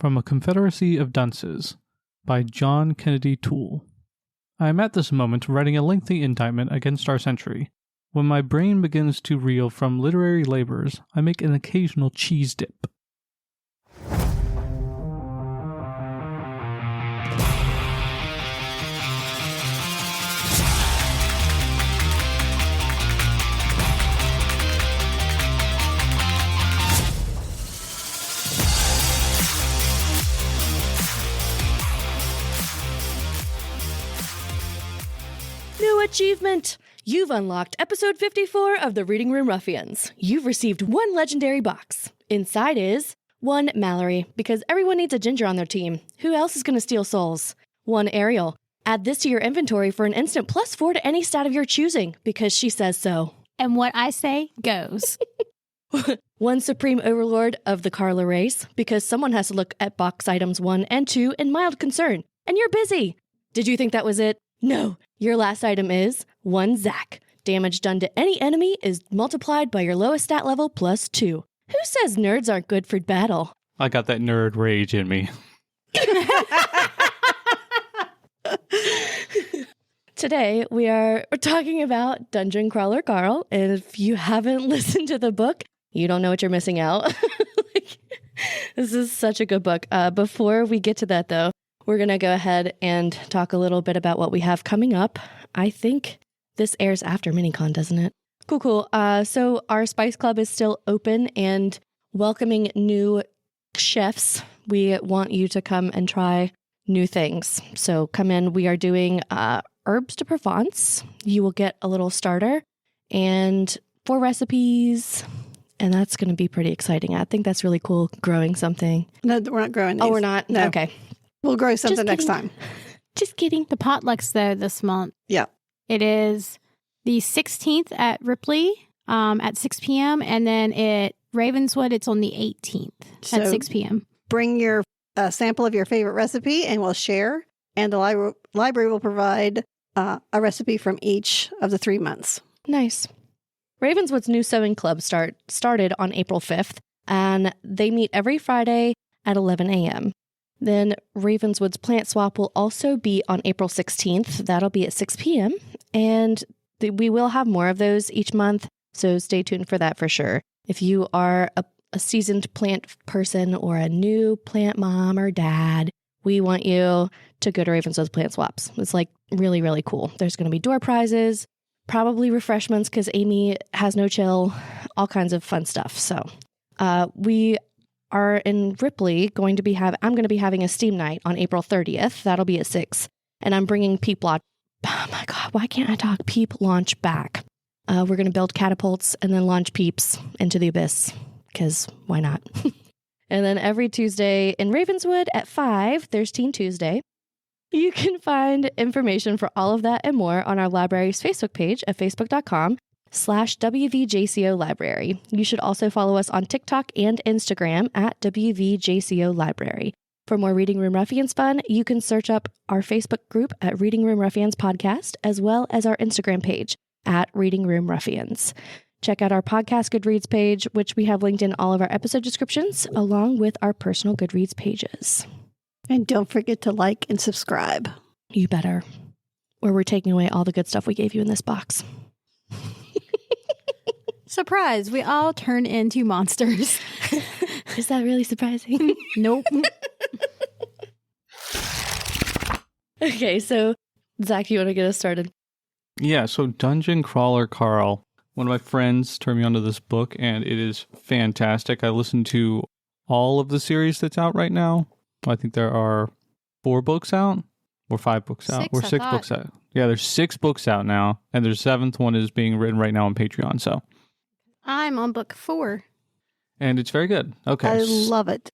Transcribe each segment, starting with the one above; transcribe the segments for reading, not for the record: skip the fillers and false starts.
from A Confederacy of Dunces by John Kennedy Toole. I am at this moment writing a lengthy indictment against our century. When my brain begins to reel from literary labors, I make an occasional cheese dip. New achievement! You've unlocked episode 54 of the Reading Room Ruffians. You've received one legendary box. Inside is 1 Mallory, because everyone needs a ginger on their team. Who else is going to steal souls? 1 Ariel. Add this to your inventory for an instant +4 to any stat of your choosing, because she says so. And what I say goes. 1 Supreme Overlord of the Carla race, because someone has to look at box items 1 and 2 in mild concern, and you're busy. Did you think that was it? No, your last item is 1 Zack. Damage done to any enemy is multiplied by your lowest stat level +2. Who says nerds aren't good for battle? I got that nerd rage in me. Today, we are talking about Dungeon Crawler Carl, and if you haven't listened to the book, you don't know what you're missing out. This is such a good book. Before we get to that, though, we're going to go ahead and talk a little bit about what we have coming up. I think this airs after MiniCon, doesn't it? Cool. So our Spice Club is still open and welcoming new chefs. We want you to come and try new things. So come in. We are doing herbs de Provence. You will get a little starter and 4 recipes. And that's going to be pretty exciting. I think that's really cool, growing something. No, we're not growing these. Oh, we're not? No. Okay. We'll grow something next time. Just kidding. The potluck's there this month. Yeah. It is the 16th at Ripley at 6 p.m. And then at Ravenswood, it's on the 18th at 6 p.m. Bring your sample of your favorite recipe and we'll share. And the library will provide a recipe from each of the 3 months. Nice. Ravenswood's new sewing club started on April 5th, and they meet every Friday at 11 a.m. Then Ravenswood's plant swap will also be on April 16th. That'll be at 6 p.m. And we will have more of those each month, so stay tuned for that for sure. If you are a seasoned plant person or a new plant mom or dad, we want you to go to Ravenswood's plant swaps. It's like really, really cool. There's going to be door prizes, probably refreshments because Amy has no chill, all kinds of fun stuff. So we are in Ripley I'm going to be having a Steam night on April 30th. That'll be at 6. And I'm bringing Peep Launch. Oh my God, why can't I talk? Peep Launch back. We're going to build catapults and then launch peeps into the abyss because why not? And then every Tuesday in Ravenswood at 5, there's Teen Tuesday. You can find information for all of that and more on our library's Facebook page at facebook.com/WVJCO Library. You should also follow us on TikTok and Instagram at WVJCO Library. For more Reading Room Ruffians fun, you can search up our Facebook group at Reading Room Ruffians Podcast, as well as our Instagram page at Reading Room Ruffians. Check out our podcast Goodreads page, which we have linked in all of our episode descriptions, along with our personal Goodreads pages. And don't forget to like and subscribe. You better. Or we're taking away all the good stuff we gave you in this box. Surprise, we all turn into monsters. Is that really surprising? Nope. Okay, so Zach, you want to get us started? Yeah, so Dungeon Crawler Carl. One of my friends turned me onto this book, and it is fantastic. I listened to all of the series that's out right now. I think there are 4 books out, or 5 books out, or 6 books out. Yeah, there's 6 books out now, and their 7th one is being written right now on Patreon. So I'm on book 4. And it's very good. Okay. I love it.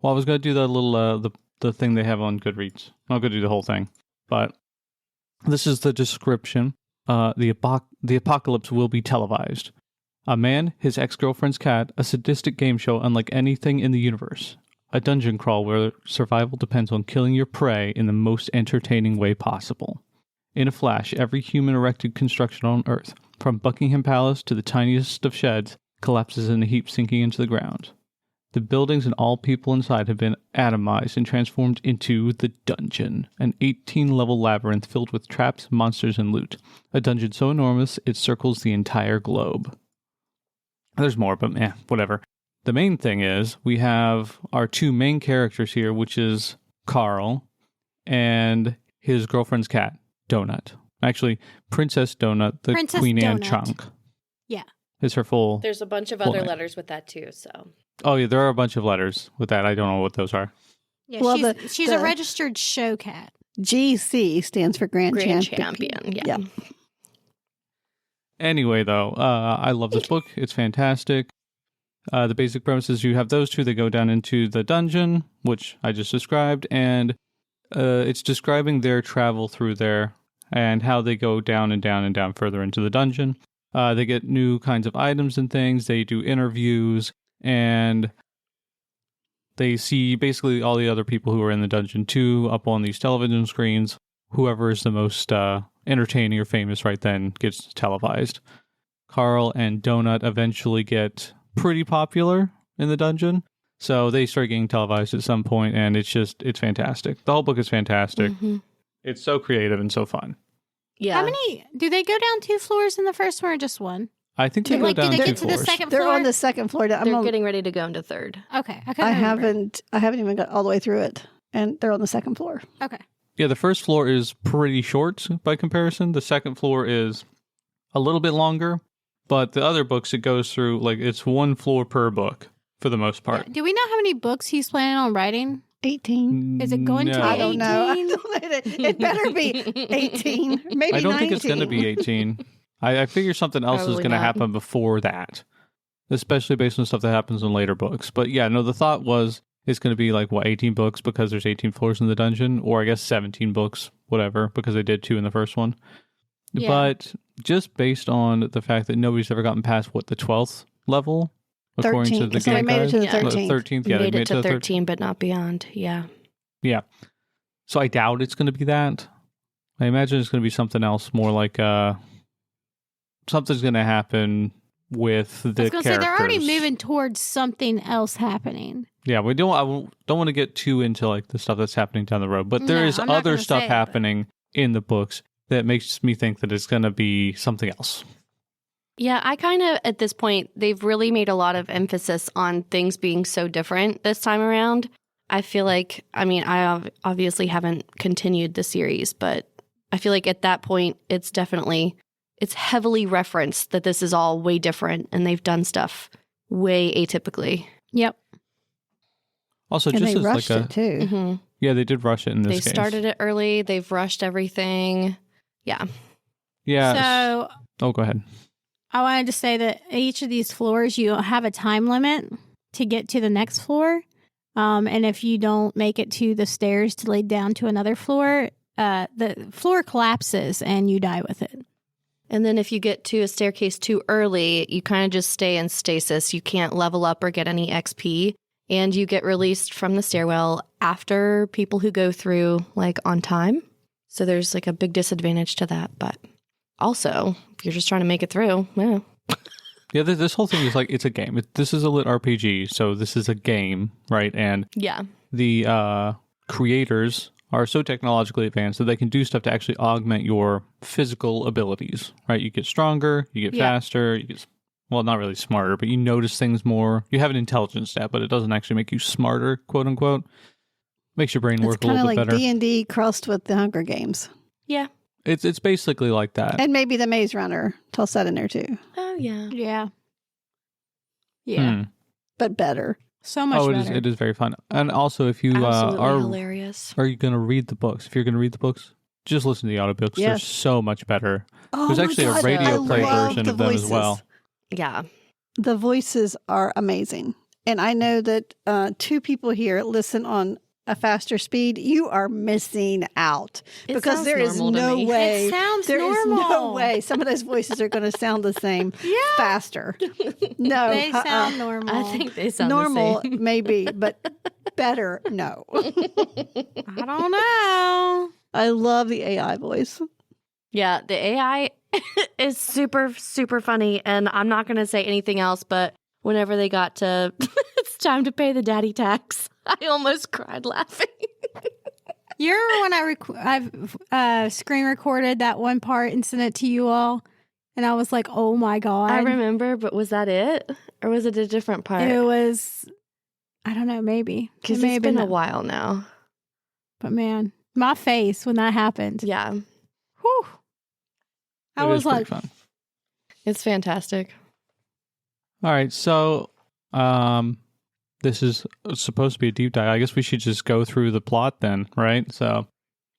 Well, I was going to do the little, the thing they have on Goodreads. I'm not going to do the whole thing, but this is the description. The apocalypse will be televised. A man, his ex-girlfriend's cat, a sadistic game show unlike anything in the universe. A dungeon crawl where survival depends on killing your prey in the most entertaining way possible. In a flash, every human erected construction on Earth, from Buckingham Palace to the tiniest of sheds, collapses in a heap sinking into the ground. The buildings and all people inside have been atomized and transformed into the dungeon, an 18-level labyrinth filled with traps, monsters, and loot. A dungeon so enormous it circles the entire globe. There's more, but whatever. The main thing is we have our two main characters here, which is Carl and his girlfriend's cat, Donut. Actually, Princess Donut, the Princess Queen Anne Donut. chunk. Yeah. Is her full... There's a bunch of full other name. letters with that too, so. Oh, yeah, there are a bunch of letters with that. I don't know what those are. Yeah, Well, she's the- a registered show cat. GC stands for Grand Champion, yeah. Anyway, though, I love this book. It's fantastic. The basic premise is you have those two that go down into the dungeon, which I just described, and it's describing their travel through there and how they go down and down and down further into the dungeon. They get new kinds of items and things. They do interviews, and they see basically all the other people who are in the dungeon too up on these television screens. Whoever is the most entertaining or famous right then gets televised. Carl and Donut eventually get pretty popular in the dungeon, so they start getting televised at some point, and it's fantastic. The whole book is fantastic. Mm-hmm. It's so creative and so fun. Yeah. How many do they go down 2 floors in the first one or just one? I think they Two. go Like, do down they 2 get to the floors. second They're floor? on the second floor. They're getting ready to go into third. Okay. I, I haven't even got all the way through it, and they're on the second floor. Okay. Yeah, the first floor is pretty short by comparison. The second floor is a little bit longer, but the other books it goes through, like, it's 1 floor per book for the most part. Yeah. Do we know how many books he's planning on writing? 18. Is it going to No. I don't know. I 18? don't know. It better be 18. Maybe I don't 19. think it's going to be 18. I figure something else is Probably going to not. happen before that, especially based on stuff that happens in later books. But yeah, no, the thought was it's going to be like, 18 books because there's 18 floors in the dungeon, or I guess 17 books, whatever, because they did 2 in the first one. Yeah. But just based on the fact that nobody's ever gotten past, the 12th level, according to 13. the So they game made it to the guide? 13th. 13th, yeah, made they it to 13, but not beyond. Yeah. Yeah. So I doubt it's going to be that. I imagine it's going to be something else, more like something's going to happen with the I was going to characters. say, they're already moving towards something else happening. Yeah, I don't want to get too into like the stuff that's happening down the road, but there No, is I'm not other gonna stuff say it, but- happening in the books that makes me think that it's going to be something else. Yeah, I kind of, at this point, they've really made a lot of emphasis on things being so different this time around. I feel like, I obviously haven't continued the series, but I feel like at that point, it's heavily referenced that this is all way different and they've done stuff way atypically. Yep. Also, And just they as rushed like it too. Mm-hmm. yeah, they did rush it in this They case. started it early. They've rushed everything. Yeah. Yeah. So Oh, go ahead. I wanted to say that each of these floors, you have a time limit to get to the next floor. And if you don't make it to the stairs to lead down to another floor, the floor collapses and you die with it. And then if you get to a staircase too early, you kind of just stay in stasis. You can't level up or get any XP. And you get released from the stairwell after people who go through, like, on time. So there's, like, a big disadvantage to that. But also, if you're just trying to make it through, yeah. Yeah, this whole thing is like, it's a game. This is a lit RPG, so this is a game, right? And Yeah. the creators are so technologically advanced that they can do stuff to actually augment your physical abilities, right? You get stronger, you get Yeah. faster, you get, well, not really smarter, but you notice things more. You have an intelligence stat, but it doesn't actually make you smarter, quote unquote. Makes your brain It's work a kind of little bit like better. D&D crossed with the Hunger Games. Yeah. It's basically like that. And maybe the Maze Runner. Toss that in there too. Oh, yeah. Yeah. Yeah. Hmm. But better. So much Oh, better. it is very fun. And also, if you Absolutely are hilarious. you going to read the books? If you're going to read the books, just listen to the audiobooks. They're Yes. so much better. Oh There's my actually a God, radio I play love version the of them as voices. well. Yeah. The voices are amazing. And I know that 2 people here listen on a faster speed. You are missing out It because sounds there is normal to no me. way. It sounds There is normal. no way some of those voices are going to sound the same Yeah. faster. No, They sound normal. I think they sound normal the same. maybe, but better no. I don't know. I love the AI voice. Yeah, the AI is super, super funny. And I'm not going to say anything else, but whenever they got to time to pay the daddy tax. I almost cried laughing. You remember when I've screen recorded that one part and sent it to you all? And I was like, oh my God. I remember, but was that it? Or was it a different part? It was, I don't know, maybe. Because it's been a while now. But man, my face when that happened. Yeah. Whew. I was like, fun. It's fantastic. All right, so this is supposed to be a deep dive. I guess we should just go through the plot then, right? So,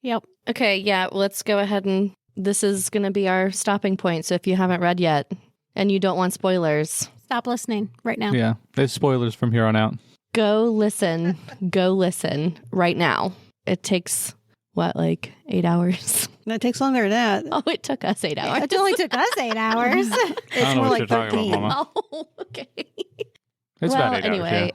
yep. Okay, yeah, let's go ahead and this is going to be our stopping point. So if you haven't read yet and you don't want spoilers, Stop listening right now. yeah, there's spoilers from here on out. go listen. Go listen right now. It takes, what, like 8 hours? And it takes longer than that. Oh, it took us 8 hours. It only took us 8 hours. I don't know what you're talking about, Mama. Oh, okay. It's well, about 8 anyway,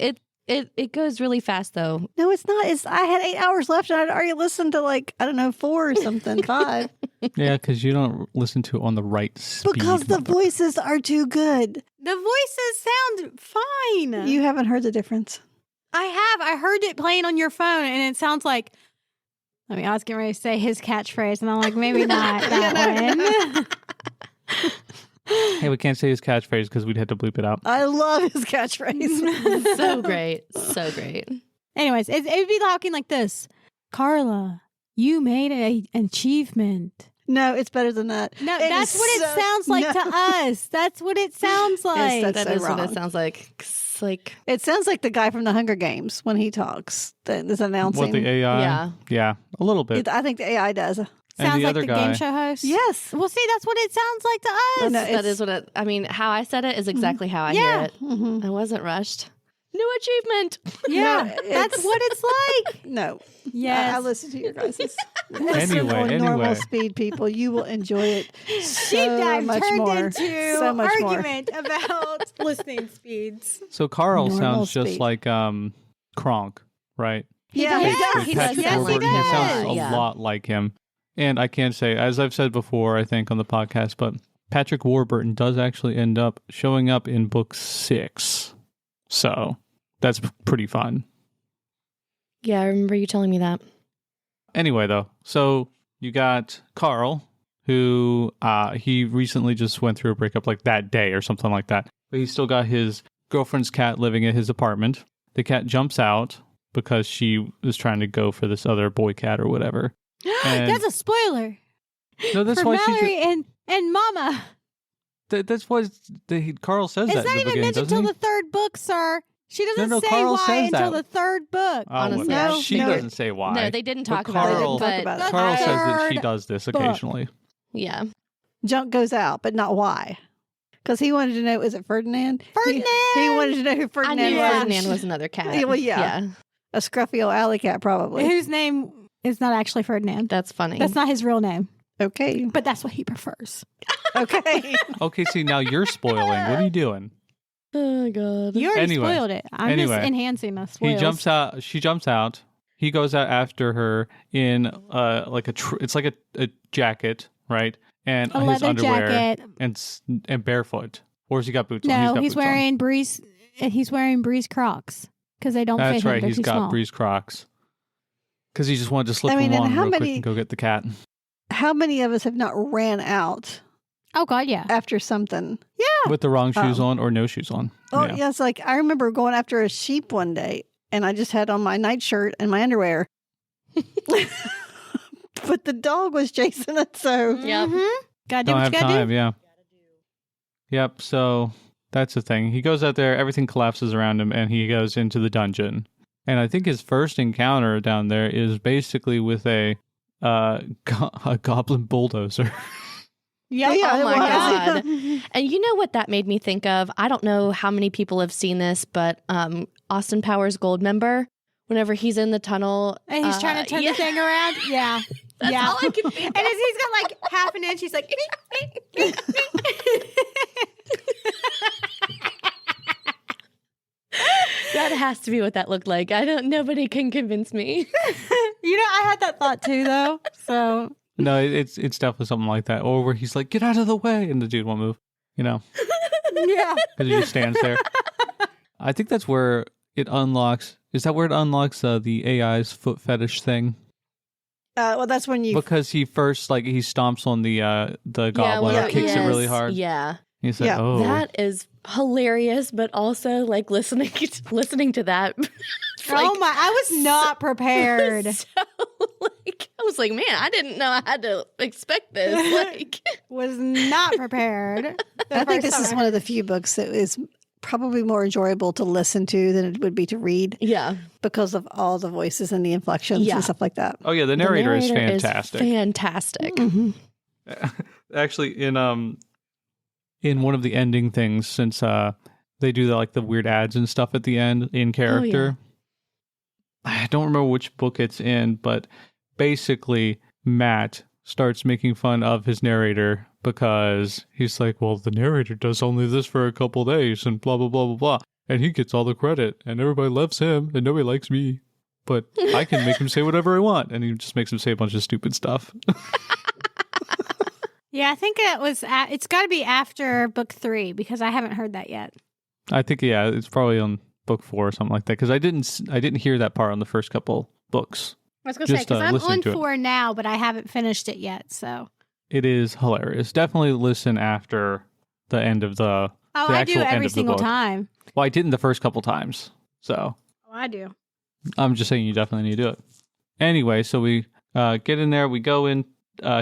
hours, it goes really fast though. No, it's not. I had 8 hours left and I'd already listened to 4 or something, 5. yeah, because you don't listen to it on the right speed. Because the voices are too good. The voices sound fine. You haven't heard the difference. I have. I heard it playing on your phone, and it sounds like. I mean, I was getting ready to say his catchphrase, and I'm like, maybe not that one. Hey, we can't say his catchphrase because we'd have to bleep it out. I love his catchphrase. So great. So great. Anyways, it'd be talking like this. Carla, you made an achievement. No, it's better than that. No, It that's is what it sounds like to us. That's what it sounds like. That's That so is what wrong. it sounds like. It's like, It sounds like the guy from the Hunger Games when he talks. This announcing. What, the AI? Yeah, a little bit. I think the AI does. And Sounds the like other the guy- game show host. Yes. Well, see, that's what it sounds like to us. No, that is what it, I mean, how I said it is exactly how I Yeah. hear it. Mhm. I wasn't rushed. New achievement. Yeah, No, that's it's- what it's like. No. Yes. I listen to your guys'. Listen Anyway, on normal anyway. speed, people. You will enjoy it Deep so dive much turned more. into So much more. argument about listening speeds. So Carl Normal sounds just speed. like Kronk, right? Yeah, does. he does. He Patrick does sound Warburton, like he him. sounds a Yeah. lot like him. And I can't say, as I've said before, I think on the podcast, but Patrick Warburton does actually end up showing up in book 6. So that's pretty fun. Yeah, I remember you telling me that. Anyway, though, so you got Carl, who he recently just went through a breakup like that day or something like that. But he's still got his girlfriend's cat living at his apartment. The cat jumps out because she was trying to go for this other boy cat or whatever. And- That's a spoiler No, that's for why Mallory and Mama. that's why Carl says that It's in not the even beginning, mentioned doesn't until he? the third book, sir. She doesn't No, say Carl why says until that. the third book. Oh, Honestly, well, No, she no. doesn't say why. No, they didn't But talk about Carl- it, but Talk about it. Carl says that she Third does this book. occasionally. yeah. Junk goes out, but not why. Because he wanted to know, is it Ferdinand? Ferdinand! He wanted to know who I Ferdinand knew was. Ferdinand was another cat. Yeah, well, yeah. A scruffy old alley cat, probably. Whose name is not actually Ferdinand. That's funny. That's not his real name, Okay. but that's what he prefers. Okay. Okay, see, now you're spoiling. What are you doing? Oh, God. You already Anyway. spoiled it. I'm just Anyway. enhancing the spoils. He jumps out. She jumps out. He goes out after her in like it's like a jacket, right? And a his leather underwear jacket. and barefoot. Or has he got boots on? No, got he's boots on. wearing Breeze. He's wearing Breeze Crocs because they don't fit That's him. right. They're He's too got small. Breeze Crocs. Because he just wanted to slip I mean, them and on how real quick many- and go get the cat. How many of us have not ran out Oh God, yeah. after something? With the wrong shoes Oh. on or no shoes on. Oh, Yeah. yes. Like I remember going after a sheep one day and I just had on my nightshirt and my underwear. But the dog was chasing it. So Yep. Gotta do Don't what have you gotta time, do. yeah. Yep, so that's the thing. He goes out there, everything collapses around him, and he goes into the dungeon. And I think his first encounter down there is basically with a goblin bulldozer. Yep. Yeah, Oh it my was. God. And you know what that made me think of? I don't know how many people have seen this, but Austin Powers Goldmember, whenever he's in the tunnel. And he's trying to turn yeah. the thing around. Yeah. That's yeah. all I can think And as he's got like half an inch, he's like. That has to be what that looked like. Nobody can convince me. You know, I had that thought too, though. So No, it's definitely something like that. Or where he's like, get out of the way, and the dude won't move, yeah. because he just stands there. I think that's where, it unlocks. Is that where it unlocks the AI's foot fetish thing? Well, that's when you Because he first he stomps on the goblin well, and kicks it really hard. Yeah. He's like, Yeah. oh, That is hilarious, but also like listening to that. it's like- Oh my! I was not prepared. I was like, man, I didn't know I had to expect this. Like, Was not prepared. I think this is one of the few books that is probably more enjoyable to listen to than it would be to read yeah, because of all the voices and the inflections Yeah. and stuff like that. oh yeah, the narrator is fantastic. Fantastic. Mhm. Actually, in one of the ending things, since they do the weird ads and stuff at the end in character. I don't remember which book it's in, but basically Matt starts making fun of his narrator because he's like, well, the narrator does only this for a couple days and blah, blah, blah, blah, blah. And he gets all the credit and everybody loves him and nobody likes me. But I can make him say whatever I want. And he just makes him say a bunch of stupid stuff. Yeah, I think it was. It's got to be after book 3 because I haven't heard that yet. I think, yeah, it's probably on book 4 or something like that. Because I didn't hear that part on the first couple books. I was going to say Just, because I'm listening on to it. 4 now, but I haven't finished it yet. So It is hilarious. Definitely listen after the end of the I do actual end every of the single book. time. Well, I didn't the first couple times. So Oh, I do. I'm just saying you definitely need to do it. Anyway, so we get in there. We go in.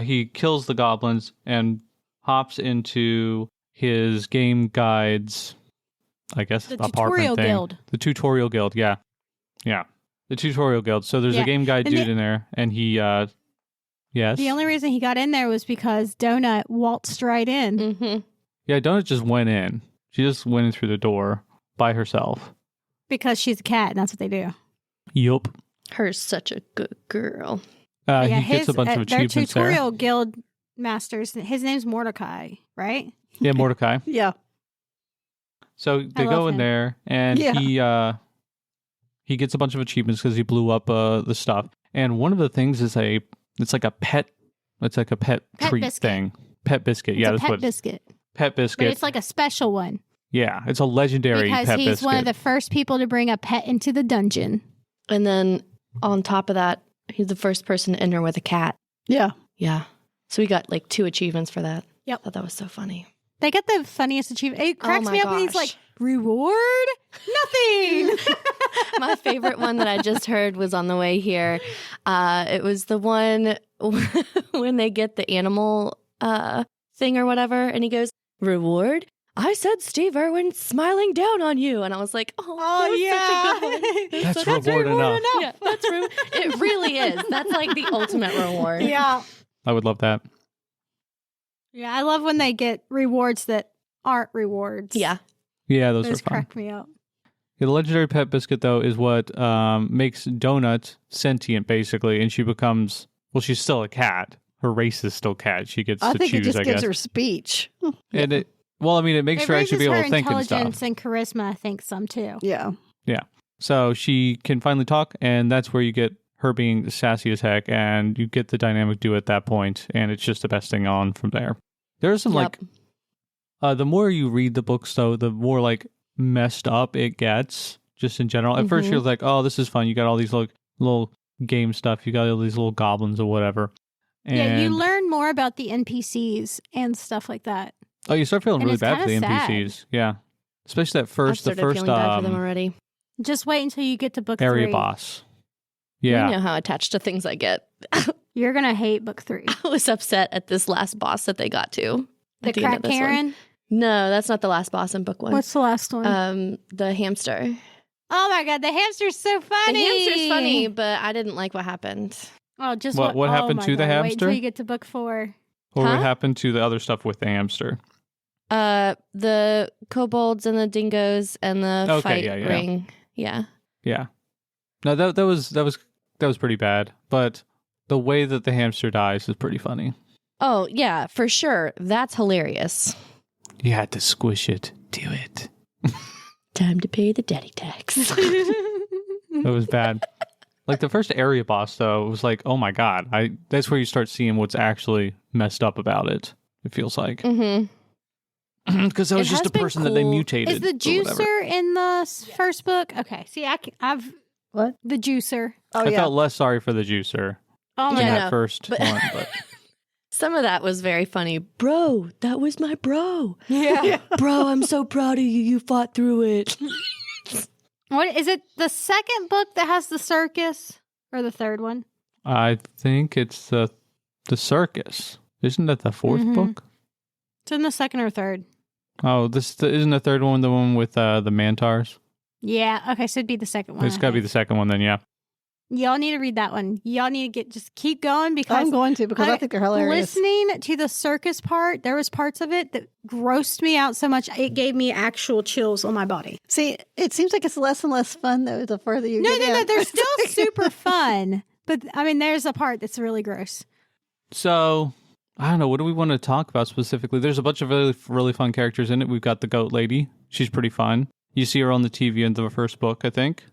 He kills the goblins and hops into his game guide's, I guess, The apartment tutorial thing. guild. The tutorial guild, yeah. Yeah. The tutorial guild. So there's a Yeah. game guide And dude in there, and he, yes. The only reason he got in there was because Donut waltzed right in. Mm-hmm. Yeah, Donut just went in. She just went in through the door by herself. Because she's a cat, and that's what they do. Yup. Her's such a good girl. But yeah, He gets a bunch of their achievements tutorial guild masters. His name's Mordecai, right? there. Yeah, Mordecai. Yeah. So they love go in him. there, and Yeah. he gets a bunch of achievements because he blew up the stuff. And one of the things is it's like a pet Pet treat biscuit. thing. Pet biscuit. It's yeah, a that's pet what biscuit, pet but biscuit. it's like a special one Yeah, it's a legendary because pet he's biscuit. one of the first people to bring a pet into the dungeon. And then on top of that, he's the first person to enter with a cat. Yeah. Yeah. So we got like 2 achievements for that. Yep. I thought that was so funny. They get the funniest achievement. It cracks my me up when he's gosh. like, "Reward? Nothing." My favorite one that I just heard was on the way here. It was the one when they get the animal thing or whatever, and he goes, "Reward? I said Steve Irwin smiling down on you," and I was like, "Oh, that was such a good one." That's That's reward enough. Yeah, that's it. Really is. That's like the ultimate reward. Yeah. I would love that. Yeah, I love when they get rewards that aren't rewards. Yeah. Yeah, those Those are fun. crack me up. Yeah, the legendary pet biscuit though is what makes Donut sentient basically, and she becomes she's still a cat. Her race is still cat. She gets I to think choose, it just I gives guess. her speech. And it makes It her actually be raises able her to think and intelligence stuff. and charisma, I think, some too. Yeah. So she can finally talk, and that's where you get her being sassy as heck, and you get the dynamic duo at that point, and it's just the best thing on from there. There's some Yep. the more you read the books, though, the more messed up it gets, just in general. At first, Mhm. you're like, oh, this is fun. You got all these little game stuff. You got all these little goblins or whatever. And, Yeah, you learn more about the NPCs and stuff like that. oh, you start feeling and really it's bad for the kinda sad. NPCs. Yeah. Especially that I've first, the started first feeling bad for them already. Just wait until you get to book area 3. boss. You Yeah. know how attached to things I get. You're going to hate book 3. I was upset at this last boss that they got to. The at end crack of this one. Karen? No, that's not the last boss in book 1. What's the last one? The hamster. Oh my God, the hamster's so funny. The hamster's funny, but I didn't like what happened. Oh, just What happened my to the God, Wait hamster? until you get to book 4. Or Huh? what happened to the other stuff with the hamster? The kobolds and the dingoes and the Okay, fight yeah. ring. Yeah. Yeah. No, that was pretty bad. But the way that the hamster dies is pretty funny. Oh, yeah, for sure. That's hilarious. You had to squish it. Do it. Time to pay the daddy tax. That was bad. Like the first area boss, though, it was like, oh my God. That's where you start seeing what's actually messed up about it, it feels like. Mm-hmm. Because that was It just has a been person that they cool. mutated. Is the or whatever. juicer in the first book? Okay. See, I've What? the juicer. Oh, I yeah. felt less sorry for the juicer Oh my in Yeah, god. that no, first but- one, but Some of that was very funny. Bro, that was my bro. Yeah. Bro, I'm so proud of you. You fought through it. What is it? The second book that has the circus, or the third one? I think it's the circus. Isn't that the fourth Mhm. book? It's in the second or third. Oh, isn't the third one the one with the Mantars? Yeah. Okay. So it'd be the second one. It's I got to be think. the second one then, yeah. Y'all need to read that one. Y'all need to just keep going because I'm going to because I think they're hilarious. listening to the circus part, there was parts of it that grossed me out so much it gave me actual chills on my body. See, it seems like it's less and less fun though the further you No, get no, in. they're still super fun. But I mean, there's a part that's really gross. So, I don't know. What do we want to talk about specifically? There's a bunch of really, really fun characters in it. We've got the goat lady. She's pretty fun. You see her on the TV in the first book, I think.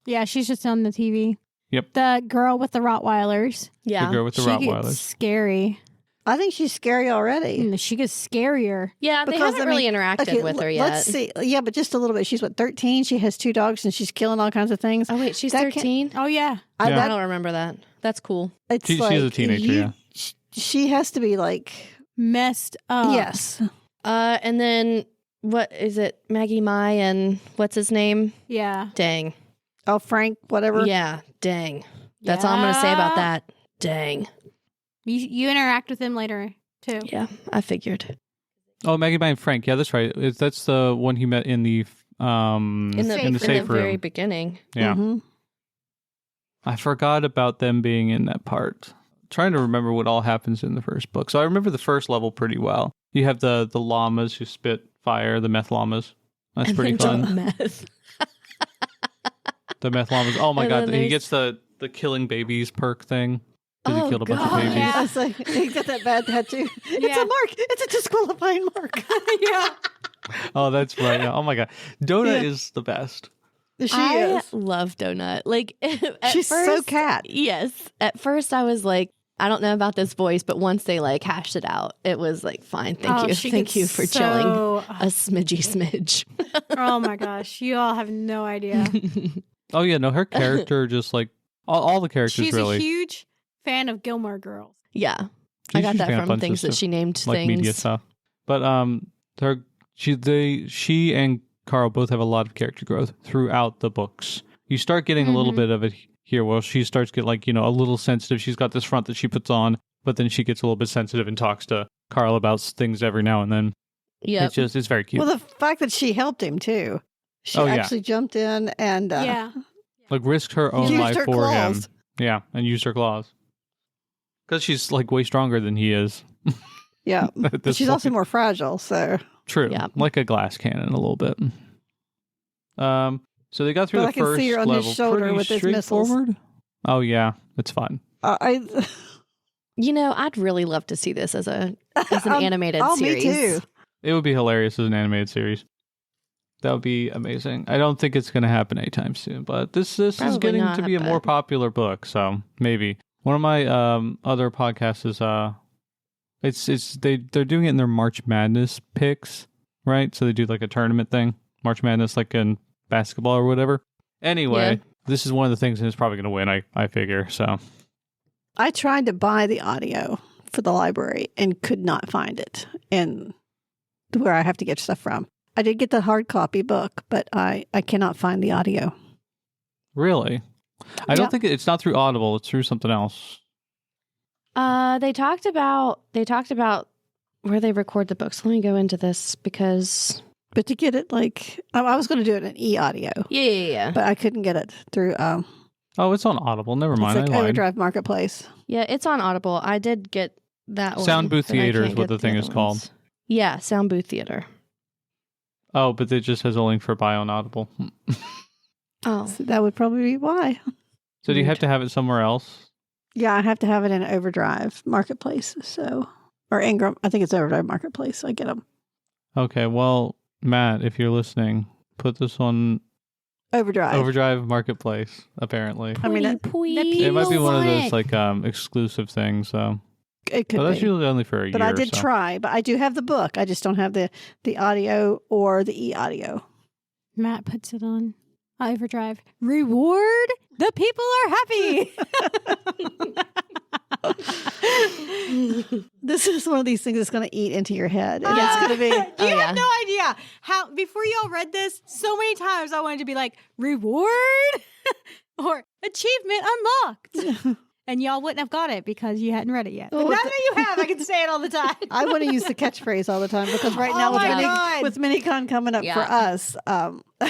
Yeah, she's just on the TV. Yep. The girl with the Rottweilers. Yeah. The girl with the she Rottweilers. gets scary. I think she's scary already. And she gets scarier. Yeah, they Because, haven't I really mean, interacted with her yet. Let's see. Yeah, but just a little bit. She's 13. She has 2 dogs and she's killing all kinds of things. Oh, wait, she's That can't- 13? Oh, yeah. I, Yeah. I that, don't remember that. That's cool. it's She's like, a teenager, yeah. She has to be like, Messed up. yes. And then, what is it? Maggie Mai and what's his name? Yeah. Dang. Oh, Frank, whatever. Yeah, dang. That's all I'm going to say about that. Dang. You interact with them later, too. Yeah, I figured. Oh, Maggie May and Frank. Yeah, that's right. That's the one he met in the In the safe room. very beginning. Yeah. Mhm. I forgot about them being in that part. Trying to remember what all happens in the first book. So I remember the first level pretty well. You have the llamas who spit fire, the meth llamas. That's And pretty then fun. Meth. The meth llamas. Oh my And god, then he there's- gets the killing babies perk thing. Because he Oh, killed a bunch of God. babies. Yeah. I was like, he got that bad tattoo. It's Yeah. a mark. It's a disqualifying mark. Yeah. Oh, that's right. Yeah. Oh my god. Donut Yeah. is the best. She I is. love Donut. Like, at She's so first, cat. Yes. At first, I was like, I don't know about this voice, but once they like hashed it out, it was like, fine. Thank you. Thank you for chilling a smidgy smidge. Oh my gosh. You all have no idea. Oh yeah, no, her character just like all the characters She's really a huge fan of Gilmore Girls. Yeah. She's I a got huge that fan of from bunch of things that stuff, she named like things. media stuff. But she and Carl both have a lot of character growth throughout the books. You start getting a little Mhm. bit of it here. Well, she starts getting like, a little sensitive. She's got this front that she puts on, but then she gets a little bit sensitive and talks to Carl about things every now and then. Yep. It's very cute. Well, the fact that she helped him too. She Oh, yeah. actually jumped in and Yeah. Like risked her own used life her for him. claws. Yeah, and used her claws. Because she's like way stronger than he is. Yeah. At But this she's point. also more fragile. So, True. Yeah. Like a glass cannon a little bit. So they got through But the I can first see her on his level. shoulder Pretty with his missiles. straightforward. Oh yeah, it's fun. I I'd really love to see this as an animated oh, series. me too. It would be hilarious as an animated series. That would be amazing. I don't think it's going to happen anytime soon, but this is Probably getting not, to be a more but- popular book, so maybe. One of my other podcasts is they're doing it in their March Madness picks, right? So they do like a tournament thing, March Madness, like in basketball or whatever. Anyway, this is one of the things, and it's probably going to win. I figure so. I tried to buy the audio for the library and could not find it in where I have to get stuff from. I did get the hard copy book, but I cannot find the audio. Really, I Yeah. don't think it's not through Audible. It's through something else. They talked about where they record the books. Let me go into this because But to get it, like, I was going to do it in e-audio, yeah. but I couldn't get it through, Oh, it's on Audible. Never mind. it's like I lied. Overdrive Marketplace. Yeah, it's on Audible. I did get that one. Sound Booth but I Theater is can't what get the thing is other called. ones. Yeah, Sound Booth Theater. Oh, but it just has a link for buy on Audible. Oh, So that would probably be why. So do you have to have it somewhere else? Yeah, I have to have it in Overdrive Marketplace. So, or Ingram. I think it's Overdrive Marketplace. So I get them. Okay, well, Matt, if you're listening, put this on Overdrive. Overdrive Marketplace, apparently. I mean, The It might be people one of want those it. like exclusive things, so It could Well, that's be. usually only for a But year. I did or so. try. But I do have the book. I just don't have the audio or the e-audio. Matt puts it on overdrive. Reward. The people are happy. This is one of these things that's going to eat into your head. And Yeah. it's going to be... You have no idea how, before y'all read this, so many times I wanted to be like, reward or achievement unlocked. And y'all wouldn't have got it because you hadn't read it yet. But Oh, now that you have, I can say it all the time. I want to use the catchphrase all the time because right Oh now my God. with MiniCon coming up for us,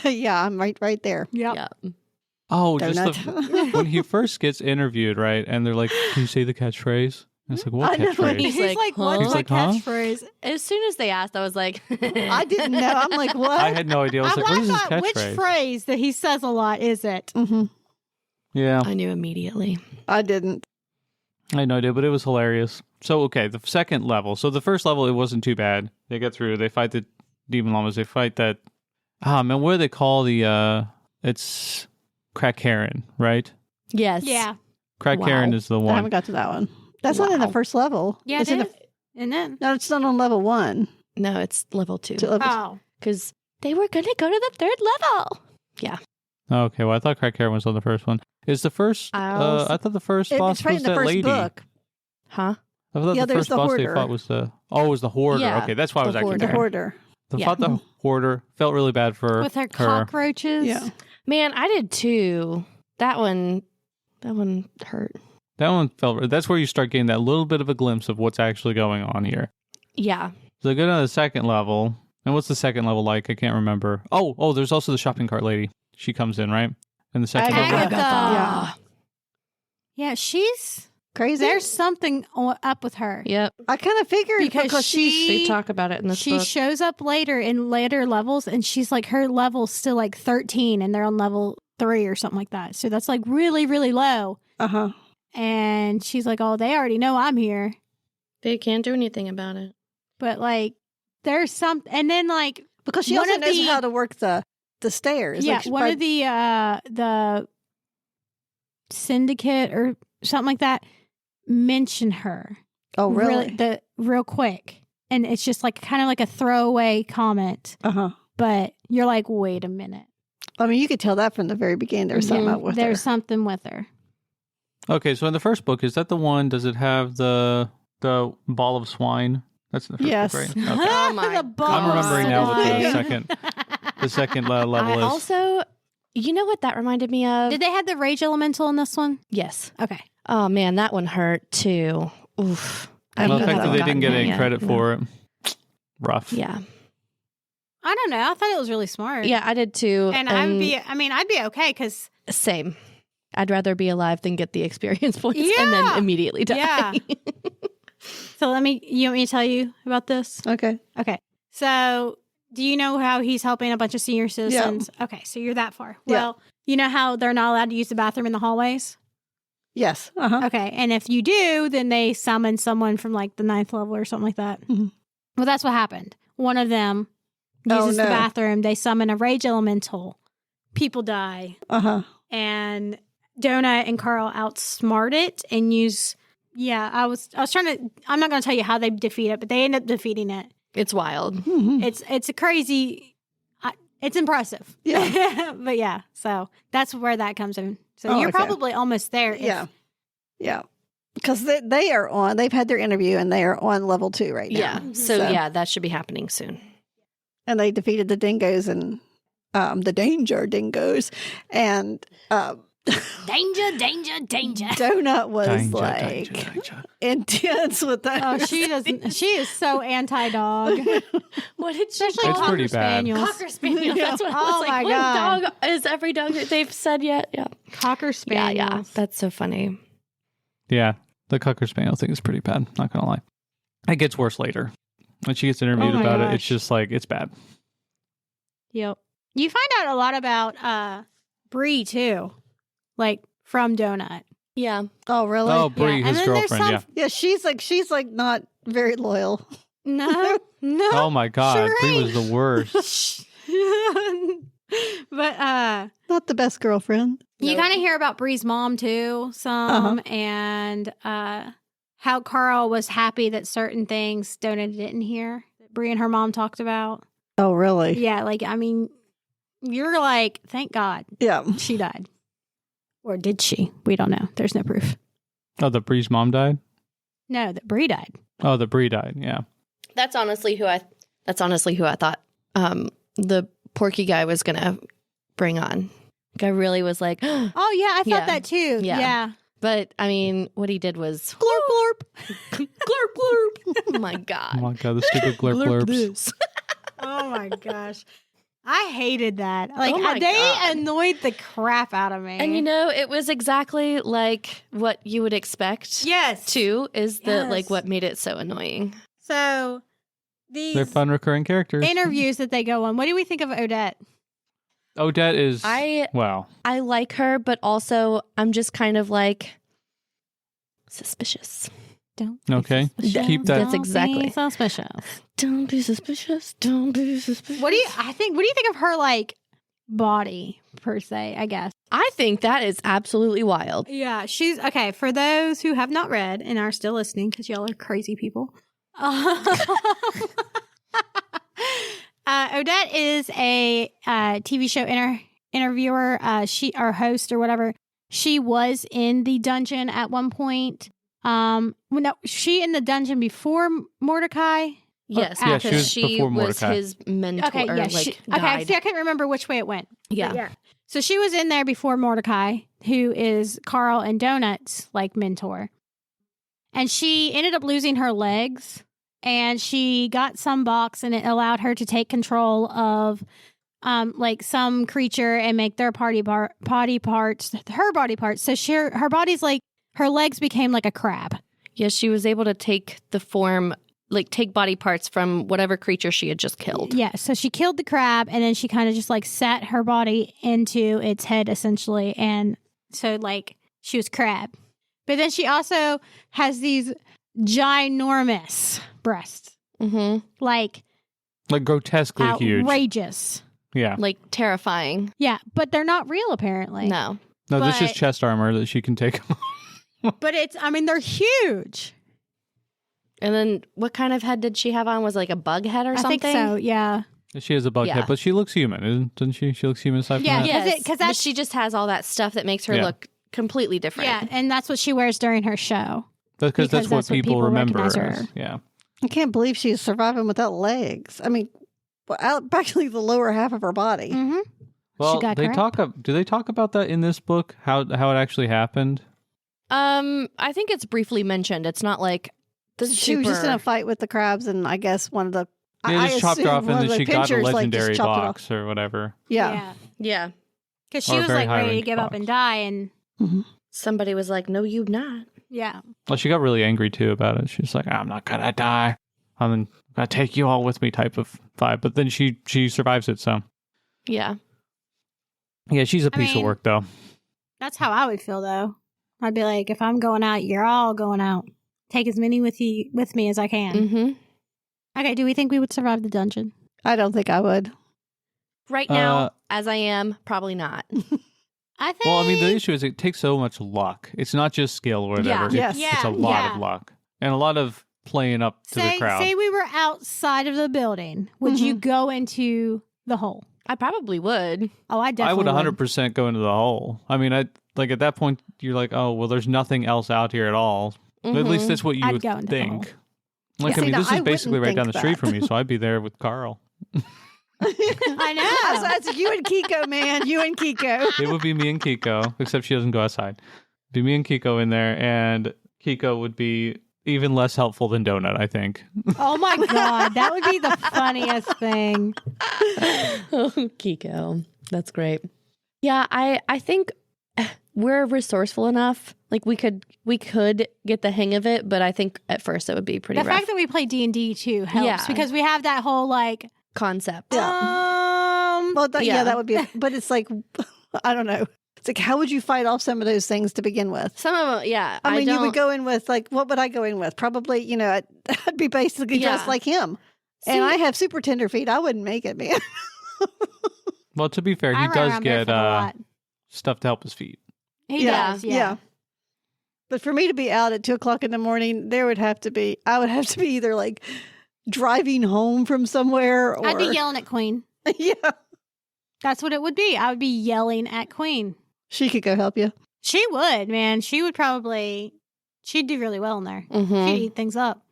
yeah, I'm right there. Yep. Yeah. Oh, Donut. when he first gets interviewed, right? And they're like, "Can you say the catchphrase?" And it's like, "What I know, catchphrase?" He's He's like, like, what's huh? He's my like, huh? catchphrase? As soon as they asked, I was like, I didn't know. I'm like, what? I had no idea. I was like, "What is his thought, which catchphrase?" phrase that he says a lot is it? Mhm. Yeah, I knew immediately. I didn't. I had no idea, but it was hilarious. So, okay, the second level. So the first level, it wasn't too bad. They get through. They fight the demon llamas. They fight that. Man, what do they call the? It's Crack Heron, right? Yes. Yeah. Crack Wow. Heron is the I one. haven't got to that one. That's not in the Wow. first level. Yeah, it's it in is. Isn't it? No, it's not on level 1. No, it's level 2. To level Oh. Because they were going to go to the 3rd level. Okay, well, I thought Crack Heron was on the first one. Is the first? I'll- I thought the first boss it's right was in the that first lady. book. Huh? I thought Yeah, the there's first the boss they hoarder. fought was the. Oh, it was the hoarder. Yeah, Okay, that's why I the was actually hoarder. The there. hoarder. The Yeah. fought the hoarder. Felt really bad for With her her. cockroaches. Yeah. Man, I did too. That one hurt. That one felt. That's where you start getting that little bit of a glimpse of what's actually going on here. Yeah. So they go to the second level. And what's the second level like? I can't remember. Oh, there's also the shopping cart lady. She comes in, right? In the second Agatha. level. Yeah. Yeah, she's... Crazy. There's something up with her. Yep. I kind of figured Because she's... They talk about it in this She book. shows up later in later levels, and she's like, her level's still like 13, and they're on level 3 or something like that. So that's like really, really low. Uh-huh. And she's like, oh, they already know I'm here. They can't do anything about it. But like, there's some, and then like, Because she one also of knows the- how to work the stairs. yeah, Like, one of the syndicate or something like that mention her. Oh, really? Real quick. And it's just like kind of like a throwaway comment. Uh-huh. But you're like, wait a minute. I mean, you could tell that from the very beginning. There's something up with There's her. something with her. Okay, so in the first book, is that the one? Does it have the ball of swine? That's in the first Yes. book, right? Okay. Oh my The ball I'm of remembering now what the swine. second level I is. also, you know what that reminded me of? Did they have the rage elemental in this one? Yes. Okay. Oh man, that one hurt too. Oof. I Well, don't the know fact how that they that didn't get gotten any there credit yet. for it, rough. Yeah. I don't know. I thought it was really smart. Yeah, I did too. And I'd be okay because Same. I'd rather be alive than get the experience points and Yeah. then immediately die. Yeah. So you want me to tell you about this? Okay. Okay. So do you know how he's helping a bunch of senior citizens? Okay. So you're that far. Yeah. Well, you know how they're not allowed to use the bathroom in the hallways? Yes. Uh-huh. Okay. And if you do, then they summon someone from like the 9th level or something like that. Mhm. Well, that's what happened. One of them Oh, uses the no. bathroom. They summon a rage elemental. People die. Uh-huh. And Donut and Carl outsmart it and use. Yeah, I was trying to. I'm not going to tell you how they defeat it, but they end up defeating it. It's wild. Mhm. It's a crazy. It's impressive. Yeah. But yeah, so that's where that comes in. So Oh, you're okay. probably almost there. if- Yeah. Yeah. Because they are on, they've had their interview and they are on level 2 right now. Yeah. So yeah, that should be happening soon. And they defeated the dingoes and the danger dingoes. And Danger, danger, danger. Donut was Danger, like danger, danger. intense with that. Oh, she doesn't. She is so anti-dog. What did she Especially It's Cocker pretty bad. Spaniels. Cocker Spaniel. That's what I Oh was my like. God. What dog is every dog that they've said yet? Yeah. Cocker Yeah, Spaniels. yeah. That's so funny. Yeah, the Cocker Spaniel thing is pretty bad. Not gonna lie, it gets worse later. When she gets interviewed Oh my about it, gosh. it's just like it's bad. Yep. You find out a lot about Bree too, like from Donut. Yeah. Oh, really? Oh, Bree, Yeah, his and then there's girlfriend. some- Yeah. Yeah, she's like not very loyal. No, no. Oh my God, Sure Bree ain't. was the worst. But Not the best girlfriend. you Nope. kind of hear about Bree's mom too, some, and how Carl was happy that certain things Donut didn't hear that Bree and her mom talked about. Oh, really? Yeah, like, I mean, you're like, thank God Yeah. she died. Or did she? We don't know. There's no proof. Oh, the Bree's mom died? No, that Bree died. Oh, the Bree died, yeah. That's honestly who I thought the Porky guy was gonna bring on. Like, I really was like, Oh, yeah, I thought Yeah. that too. Yeah. Yeah. but I mean, what he did was Glorp, glorp. glurp glurp. Oh my god. Oh my god, the stupid glurp glurps. this. Oh, my gosh. I hated that. Like, Oh my they God. annoyed the crap out of me. And you know, it was exactly like what you would expect. yes. Too is the Yes. like what made it so annoying. So, these They're fun recurring characters. interviews that they go on, what do we think of Odette? Odette is wow. I like her, but also I'm just kind of like suspicious. Don't Okay. Keep that. That's exactly. suspicious. Don't be suspicious. Don't be suspicious. What do you think of her like body per se, I guess? I think that is absolutely wild. Yeah, she's okay. For those who have not read and are still listening, because y'all are crazy people. Odette is a TV show interviewer, or host or whatever. She was in the dungeon at one point. She in the dungeon before Mordecai. Yes, Yeah, because she was she before was Mordecai. his mentor. Okay, yeah, guide. See, I couldn't remember which way it went. Yeah. So she was in there before Mordecai, who is Carl and Donut's like mentor. And she ended up losing her legs, and she got some box, and it allowed her to take control of like some creature and make their body parts. So her body's like, her legs became like a crab. Yes, she was able to take the form, like take body parts from whatever creature she had just killed. Yeah, so she killed the crab, and then she kind of just like set her body into its head essentially, and so like she was crab. But then she also has these ginormous breasts, Mm-hmm. like grotesquely huge. outrageous. Yeah. Like terrifying. Yeah, but they're not real apparently. No. No, this is but- chest armor that she can take off. But they're huge. And then what kind of head did she have on? Was it like a bug head or I something? think so. Yeah. She has a bug Yeah. head, but she looks human, doesn't she? She looks human aside from Yeah, that. yeah. Yes, 'Cause but that's- she just has all that stuff that makes her Yeah. look completely different. Yeah, and that's what she wears during her show. Because that's what people remember recognize her her. as. Yeah. I can't believe she's surviving without legs. I mean, practically the lower half of her body. Mm-hmm. Well, got they crap. do they talk about that in this book? How it actually happened? I think it's briefly mentioned. It's not like the She was just in a fight with the crabs, and I guess one of the They I just chopped her assume off, one and of then the she got a pinchers, like, just legendary chopped it off. box or whatever. Yeah. Yeah. Because she Or a was very like ready to high-ranked give up box. and die, and Somebody was like, "No, you not." yeah. Well, she got really angry too about it. She's like, "I'm not gonna die. I'm gonna take you all with me," type of vibe. But then she survives it. So Yeah. yeah, she's a piece of mean- work though. That's how I would feel though. I'd be like, if I'm going out, you're all going out. Take as many with me as I can. Mm-hmm. Okay, do we think we would survive the dungeon? I don't think I would. Right now, as I am, probably not. I think. Well, I mean, the issue is it takes so much luck. It's not just skill or whatever. Yeah. It's, Yes. it's a Yeah, lot yeah. of luck and a lot of playing up to the crowd. Say we were outside of the building. Would you go into the hole? I probably would. Oh, I I definitely would 100% go into the hole. I mean, at that point, you're like, oh, well, there's nothing else out here at all. At least that's what you I'd would go into the think. hole. Like, Yeah. I mean, See, this now, is I basically wouldn't right down the think street from that. me, so I'd be there with Carl. I know. That's you and Kiko, man. You and Kiko. It would be me and Kiko, except she doesn't go outside. It'd be me and Kiko in there, and Kiko would be even less helpful than Donut, I think. Oh my God. That would be the funniest thing. Oh, Kiko. That's great. Yeah, I think we're resourceful enough. Like we could get the hang of it, but I think at first it would be pretty The rough fact that we play D&D too helps Yeah. because we have that whole like, concept. Well, Yeah. that would be. But it's like, I don't know. It's like, how would you fight off some of those things to begin with? Some of them, yeah. I mean, you don't- would go in with like, what would I go in with? Probably, I'd be basically Yeah. dressed like him. See- And I have super tender feet. I wouldn't make it, man. Well, to be fair, I he run does around get barefoot a lot. stuff to help his feet. He does, yeah. But for me to be out at 2:00 in the morning, I would have to be either like driving home from somewhere or I'd be yelling at Queen. Yeah. That's what it would be. I would be yelling at Queen. She could go help you. She would, man. She would probably, she'd do really well in there. Mhm. She'd eat things up.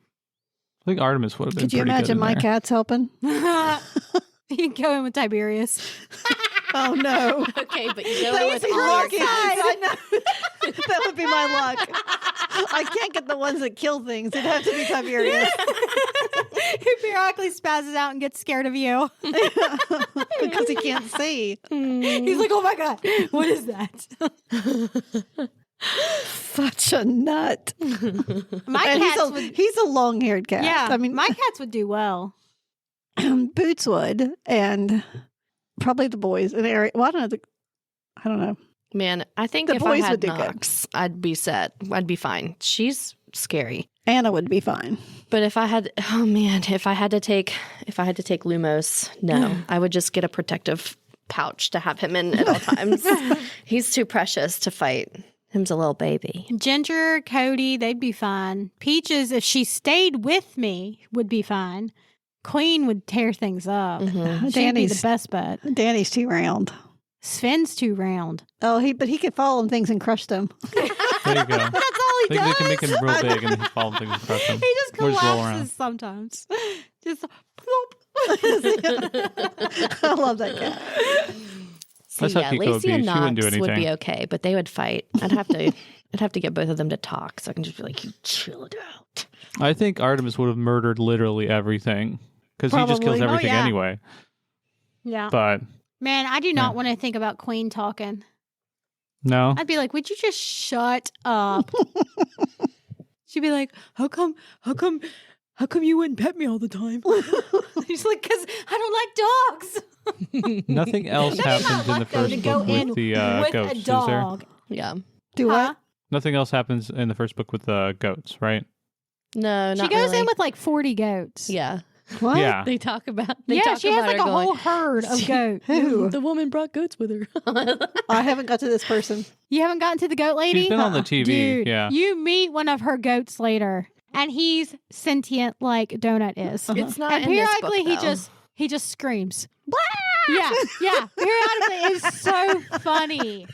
I think Artemis would have been Could you pretty good imagine in my there. cats helping? You can go in with Tiberius. Oh no. Okay, but you That go would with be all your lucky. cats. I know. That would be my luck. I can't get the ones that kill things. It'd have to be Tiberius. He periodically spazzes out and gets scared of you. Because he can't see. He's like, oh my God, what is that? Such a nut. My And cats would, he's a long-haired cat. yeah, I mean, my cats would do well. Boots would, and probably the boys. And Ariel, well, I don't know. Man, I think The if I boys had would do good. Knox, I'd be set. I'd be fine. She's scary. Anna would be fine. But if I had to take Lumos, no, I would just get a protective pouch to have him in at all times. He's too precious to fight. Him's a little baby. Ginger, Cody, they'd be fine. Peaches, if she stayed with me, would be fine. Queen would tear things up. Mhm. She'd be the best bet. Danny's too round. Sven's too round. Oh, but he could fall on things and crush them. There you go. That's all he They does. can make him real big and he falls things and crush him. He just Or just roll collapses around. sometimes. Just plop. I love that cat. So That's how yeah, Kiko would Lacey be. and She wouldn't do Knox would be anything. okay, but they would fight. I'd have to get both of them to talk, so I can just be like, "You chill it out." I think Artemis would have murdered literally everything because he just kills Probably. Oh, everything yeah. anyway. Yeah. But Man, I do not Yeah. want to think about Queen talking. no, I'd be like, would you just shut up? She'd be like, how come you wouldn't pet me all the time? She's like, because I don't like dogs. nothing else That's not happens in the luck, though, to first go book in with the with goats, a is there? dog. Yeah. Do Huh? what? Nothing else happens in the first book with the goats, right? No, She not goes really. in with like 40 goats. Yeah. What? Yeah. They talk about. Yeah, she has like a her whole going, herd of goats. Who? The woman brought goats with her. I haven't got to this person. You haven't gotten to the goat lady? She's been on the TV. Dude, Yeah. you meet one of her goats later, and he's sentient like Donut is. It's not And in this book, periodically though. he just screams. Yeah. Periodically, it's so funny.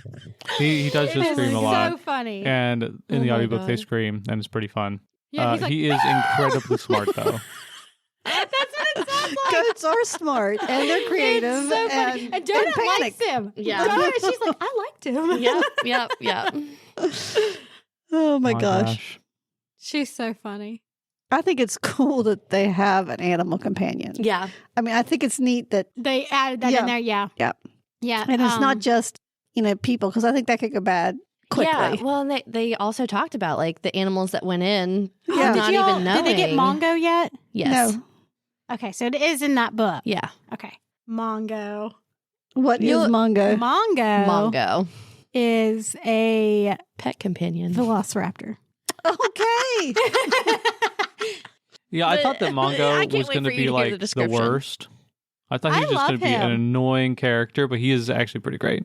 He does It just is scream a so lot. funny. And in Oh the my audiobook, they God. scream, and it's pretty fun. Yeah, he's like, he is incredibly smart, though. That's what it sounds like. Goats are smart and they're creative. It's so funny. And Donut panic. likes him. Yeah. Donut, she's like, I liked him. Yep. Oh my gosh. She's so funny. I think it's cool that they have an animal companion. Yeah. I mean, I think it's neat that, They added that Yeah. in there. Yeah. Yeah. Yeah. and it's not just, people, because I think that could go bad quickly. Yeah. Well, and they also talked about like the animals that went in. Yeah. Not y'all- even knowing. Did they get Mongo yet? Yes. No. Okay, so it is in that book. Yeah. Okay. Mongo. What is You- Mongo? Mongo. is a Pet companion. velociraptor. Okay. Yeah, I But- thought that I Mongo can't was wait going to for you be to hear like the the description. worst. I thought he I was just going love to be an him. annoying character, but he is actually pretty great.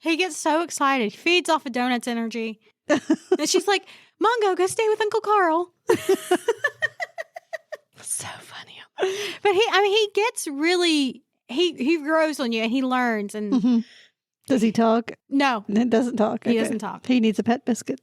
He gets so excited. He feeds off of Donut's energy. And she's like, Mongo, go stay with Uncle Carl. So funny. But he gets really, he grows on you and he learns. And Mhm. Does he talk? no, It doesn't talk. he Okay. doesn't talk. He needs a pet biscuit.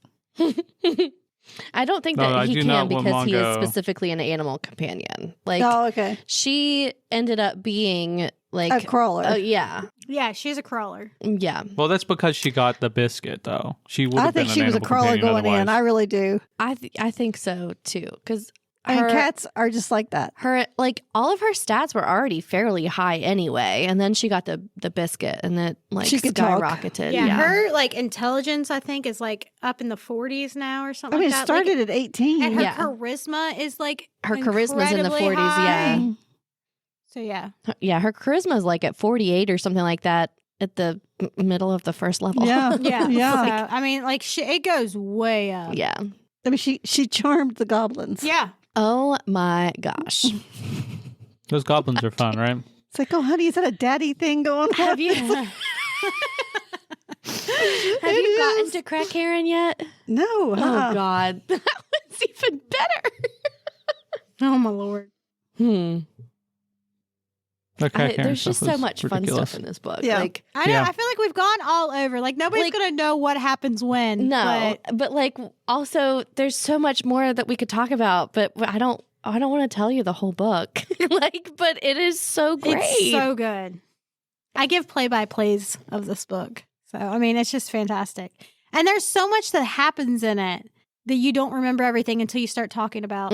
I don't think No, that I he do can not want because he is Mongo. specifically an animal companion. Like Oh, okay. she ended up being like A crawler. Oh yeah. Yeah, she's a crawler. Yeah. Well, that's because she got the biscuit, though. She would I have been think an she was a animal crawler companion going in. otherwise. I really do. I think so too cuz And cats are just like that. her like all of her stats were already fairly high anyway, and then she got the biscuit and it like She could talk. skyrocketed. Yeah, her like intelligence, I think, is like up in the 40s now or I something mean, like it that. Like, started at 18. and her Yeah. charisma is like Her charisma's in the incredibly 40s, yeah. high. So yeah. Yeah, her charisma is like at 48 or something like that at the middle of the first level. Yeah. Yeah. Yeah. So, I mean, like it goes way up. Yeah. I mean, she charmed the goblins. Yeah. Oh my gosh. Those goblins are fun, right? It's like, oh, honey, is that a daddy thing going on? Have you Have you gotten to Crack Karen yet? No. Oh, God. That was even better. Oh, my Lord. There's just so much fun stuff in this book. Yeah. Like, I know. I feel like we've gone all over. Like, nobody's going to know what happens when. No, but like, also, there's so much more that we could talk about, but I don't want to tell you the whole book. But it is so great. It's so good. I give play-by-plays of this book. So, I mean, it's just fantastic. And there's so much that happens in it that you don't remember everything until you start talking about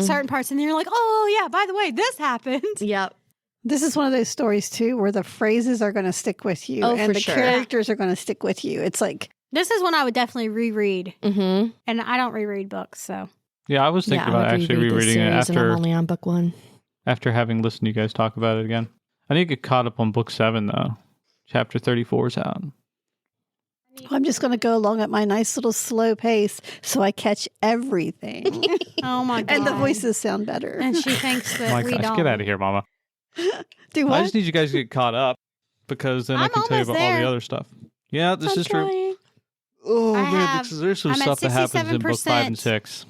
certain parts. And then you're like, oh, yeah, by the way, this happened. Yep. This is one of those stories, too, where the phrases are going to stick with you and the characters are going to stick with you. It's like... This is one I would definitely reread. And I don't reread books, so... Yeah, I was thinking about actually rereading it after... I'm only on book 1. After having listened to you guys talk about it again. I need to get caught up on book 7, though. Chapter 34 is out. I'm just going to go along at my nice little slow pace so I catch everything. Oh, my God. And the voices sound better. And she thinks that we don't. Get out of here, Mama. Do what? I just need you guys to get caught up because then I can tell you about all the other stuff. Yeah, this is true. Oh, man, there's some stuff that happens in book 5 and 6.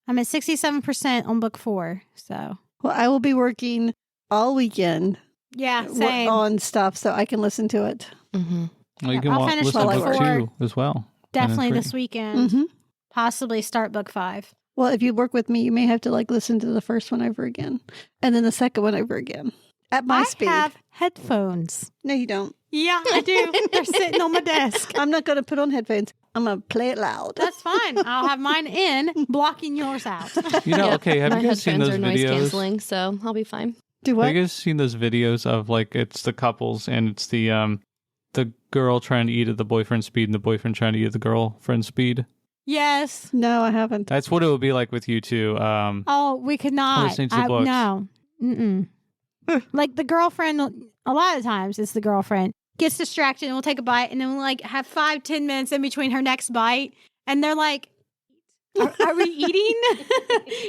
I'm at 67% on book 4, so. Well, I will be working all weekend. Yeah, same. On stuff so I can listen to it. Well, you can listen to book 2 as well. Definitely this weekend. Possibly start book 5. Well, if you work with me, you may have to listen to the first one over again and then the second one over again at my speed. I have headphones. No, you don't. Yeah, I do. They're sitting on my desk. I'm not going to put on headphones. I'm going to play it loud. That's fine. I'll have mine in, blocking yours out. You know, okay, have you guys seen those videos? Noise canceling, so I'll be fine. Do what? Have you guys seen those videos of it's the couples and it's the girl trying to eat at the boyfriend's speed and the boyfriend trying to eat at the girlfriend's speed? Yes. No, I haven't. That's what it would be like with you two. We could not. Listening to the books. No. Like the girlfriend, a lot of times it's the girlfriend gets distracted and we'll take a bite and then we'll have 5-10 minutes in between her next bite. And they're like, are we eating?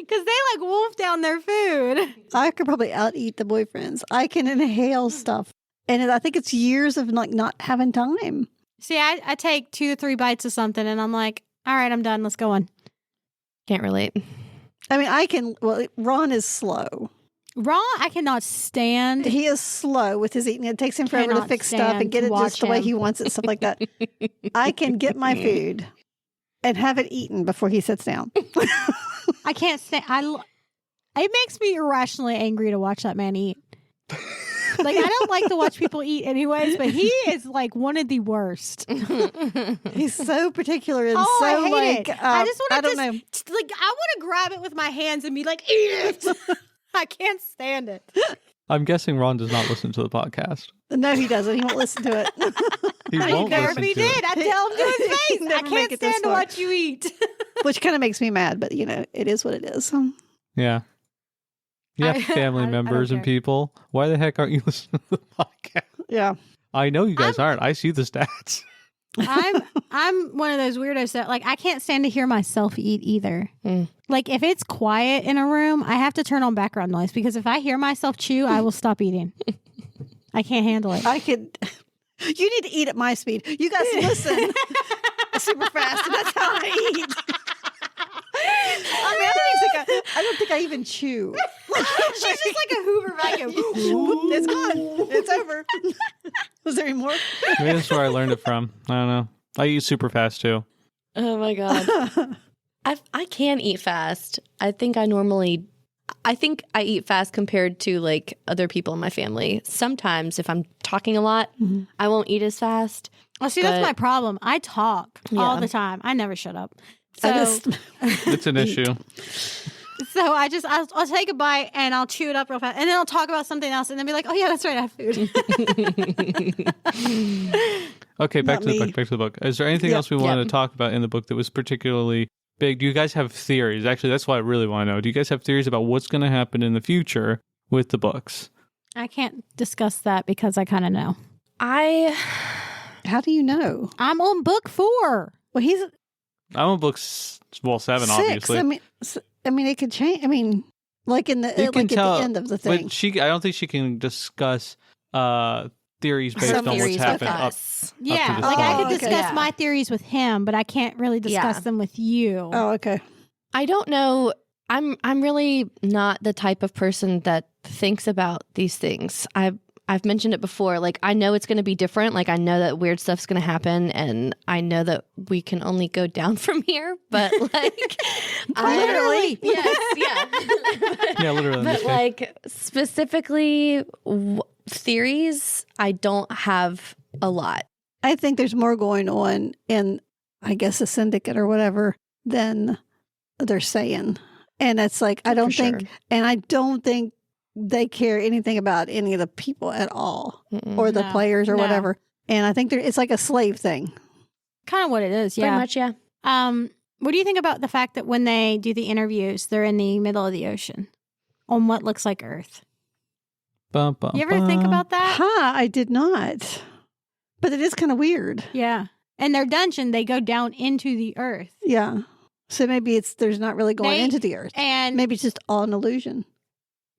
Because they wolf down their food. I could probably out-eat the boyfriends. I can inhale stuff. And I think it's years of not having time. See, I take 2 to 3 bites of something and I'm like, all right, I'm done. Let's go on. Can't relate. I mean, I can. Well, Ron is slow. Ron, I cannot stand. He is slow with his eating. It takes him forever to fix stuff and get it just the way he wants it, stuff like that. I can get my food and have it eaten before he sits down. I can't stand. It makes me irrationally angry to watch that man eat. I don't like to watch people eat anyways, but he is one of the worst. He's so particular and I hate it. I just want to I want to grab it with my hands and be like, eat it. I can't stand it. I'm guessing Ron does not listen to the podcast. No, he doesn't. He won't listen to it. He won't listen to it. I tell him to his face. I can't stand to watch you eat. Which kind of makes me mad, but it is what it is. Yeah. You have family members and people. Why the heck aren't you listening to the podcast? Yeah. I know you guys aren't. I see the stats. I'm one of those weirdos that I can't stand to hear myself eat either. If it's quiet in a room, I have to turn on background noise because if I hear myself chew, I will stop eating. I can't handle it. You need to eat at my speed. You guys listen super fast, and that's how I eat. I don't think I even chew. She's just like a Hoover vacuum. It's gone. It's over. Was there any more? Maybe that's where I learned it from. I don't know. I eat super fast too. Oh my God. I can eat fast. I think I eat fast compared to other people in my family. Sometimes if I'm talking a lot, I won't eat as fast. Oh, see, that's my problem. I talk all the time. I never shut up. So it's an issue. So I'll take a bite and I'll chew it up real fast and then I'll talk about something else and then be like, oh yeah, that's right, I have food. Okay, back to the book. Is there anything else we wanted to talk about in the book that was particularly big? Do you guys have theories? Actually, that's what I really want to know. Do you guys have theories about what's going to happen in the future with the books? I can't discuss that because I kind of know. How do you know? I'm on book 4. Well, I'm on book 7, 6. obviously. I mean, it could change. I mean, at the end of the thing. But I don't think she can discuss the theories based on what's theories with happened up. us. Yeah, this like I point. could discuss okay. my theories with him, but I can't really discuss them with you. Oh, okay. I don't know. I'm really not the type of person that thinks about these things. I've mentioned it before. Like, I know it's going to be different. Like, I know that weird stuff's going to happen, and I know that we can only go down from here. But like, Literally. yes, yeah, Yeah, literally. in this but case. like specifically theories, I don't have a lot. I think there's more going on in, I guess, a syndicate or whatever than they're saying. And it's like, I don't For think, sure. and I don't think they care anything about any of the people at all Mm-mm. or the No, players or no. whatever. And I think it's like a slave thing. Kind of what it is, Pretty yeah. much, yeah. What do you think about the fact that when they do the interviews, they're in the middle of the ocean on what looks like Earth? Bum, bum, You ever think bum. about that? I did not. But it is kind of weird. Yeah. In their dungeon, they go down into the Earth. Yeah. So maybe there's not really going into the earth. And Maybe it's just all an illusion.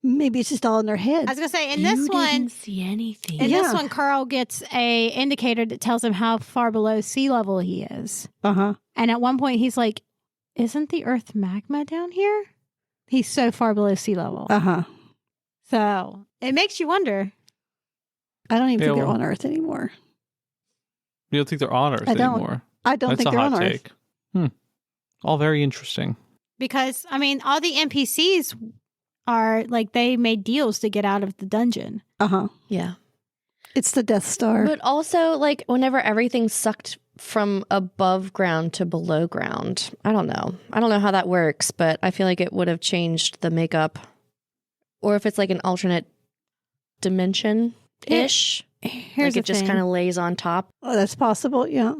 Maybe it's just all in their head. I was going to say, in this one, didn't see anything. in this Yeah. one, Carl gets a indicator that tells him how far below sea level he is. Uh-huh. And at one point, he's like, isn't the Earth magma down here? He's so far below sea level. Uh-huh. So it makes you wonder. I don't even Yeah, think they're well- on Earth anymore. You don't think they're on Earth I don't. anymore? I don't That's think a they're hot on Earth. take. All very interesting. Because, I mean, all the NPCs are like, they made deals to get out of the dungeon. Uh-huh. Yeah. It's the Death Star. But also, like, whenever everything's sucked from above ground to below ground, I don't know. I don't know how that works, but I feel like it would have changed the makeup. Or if it's like an alternate dimension-ish. Here's Like it just kind of lays on top. Oh, that's possible. Yeah.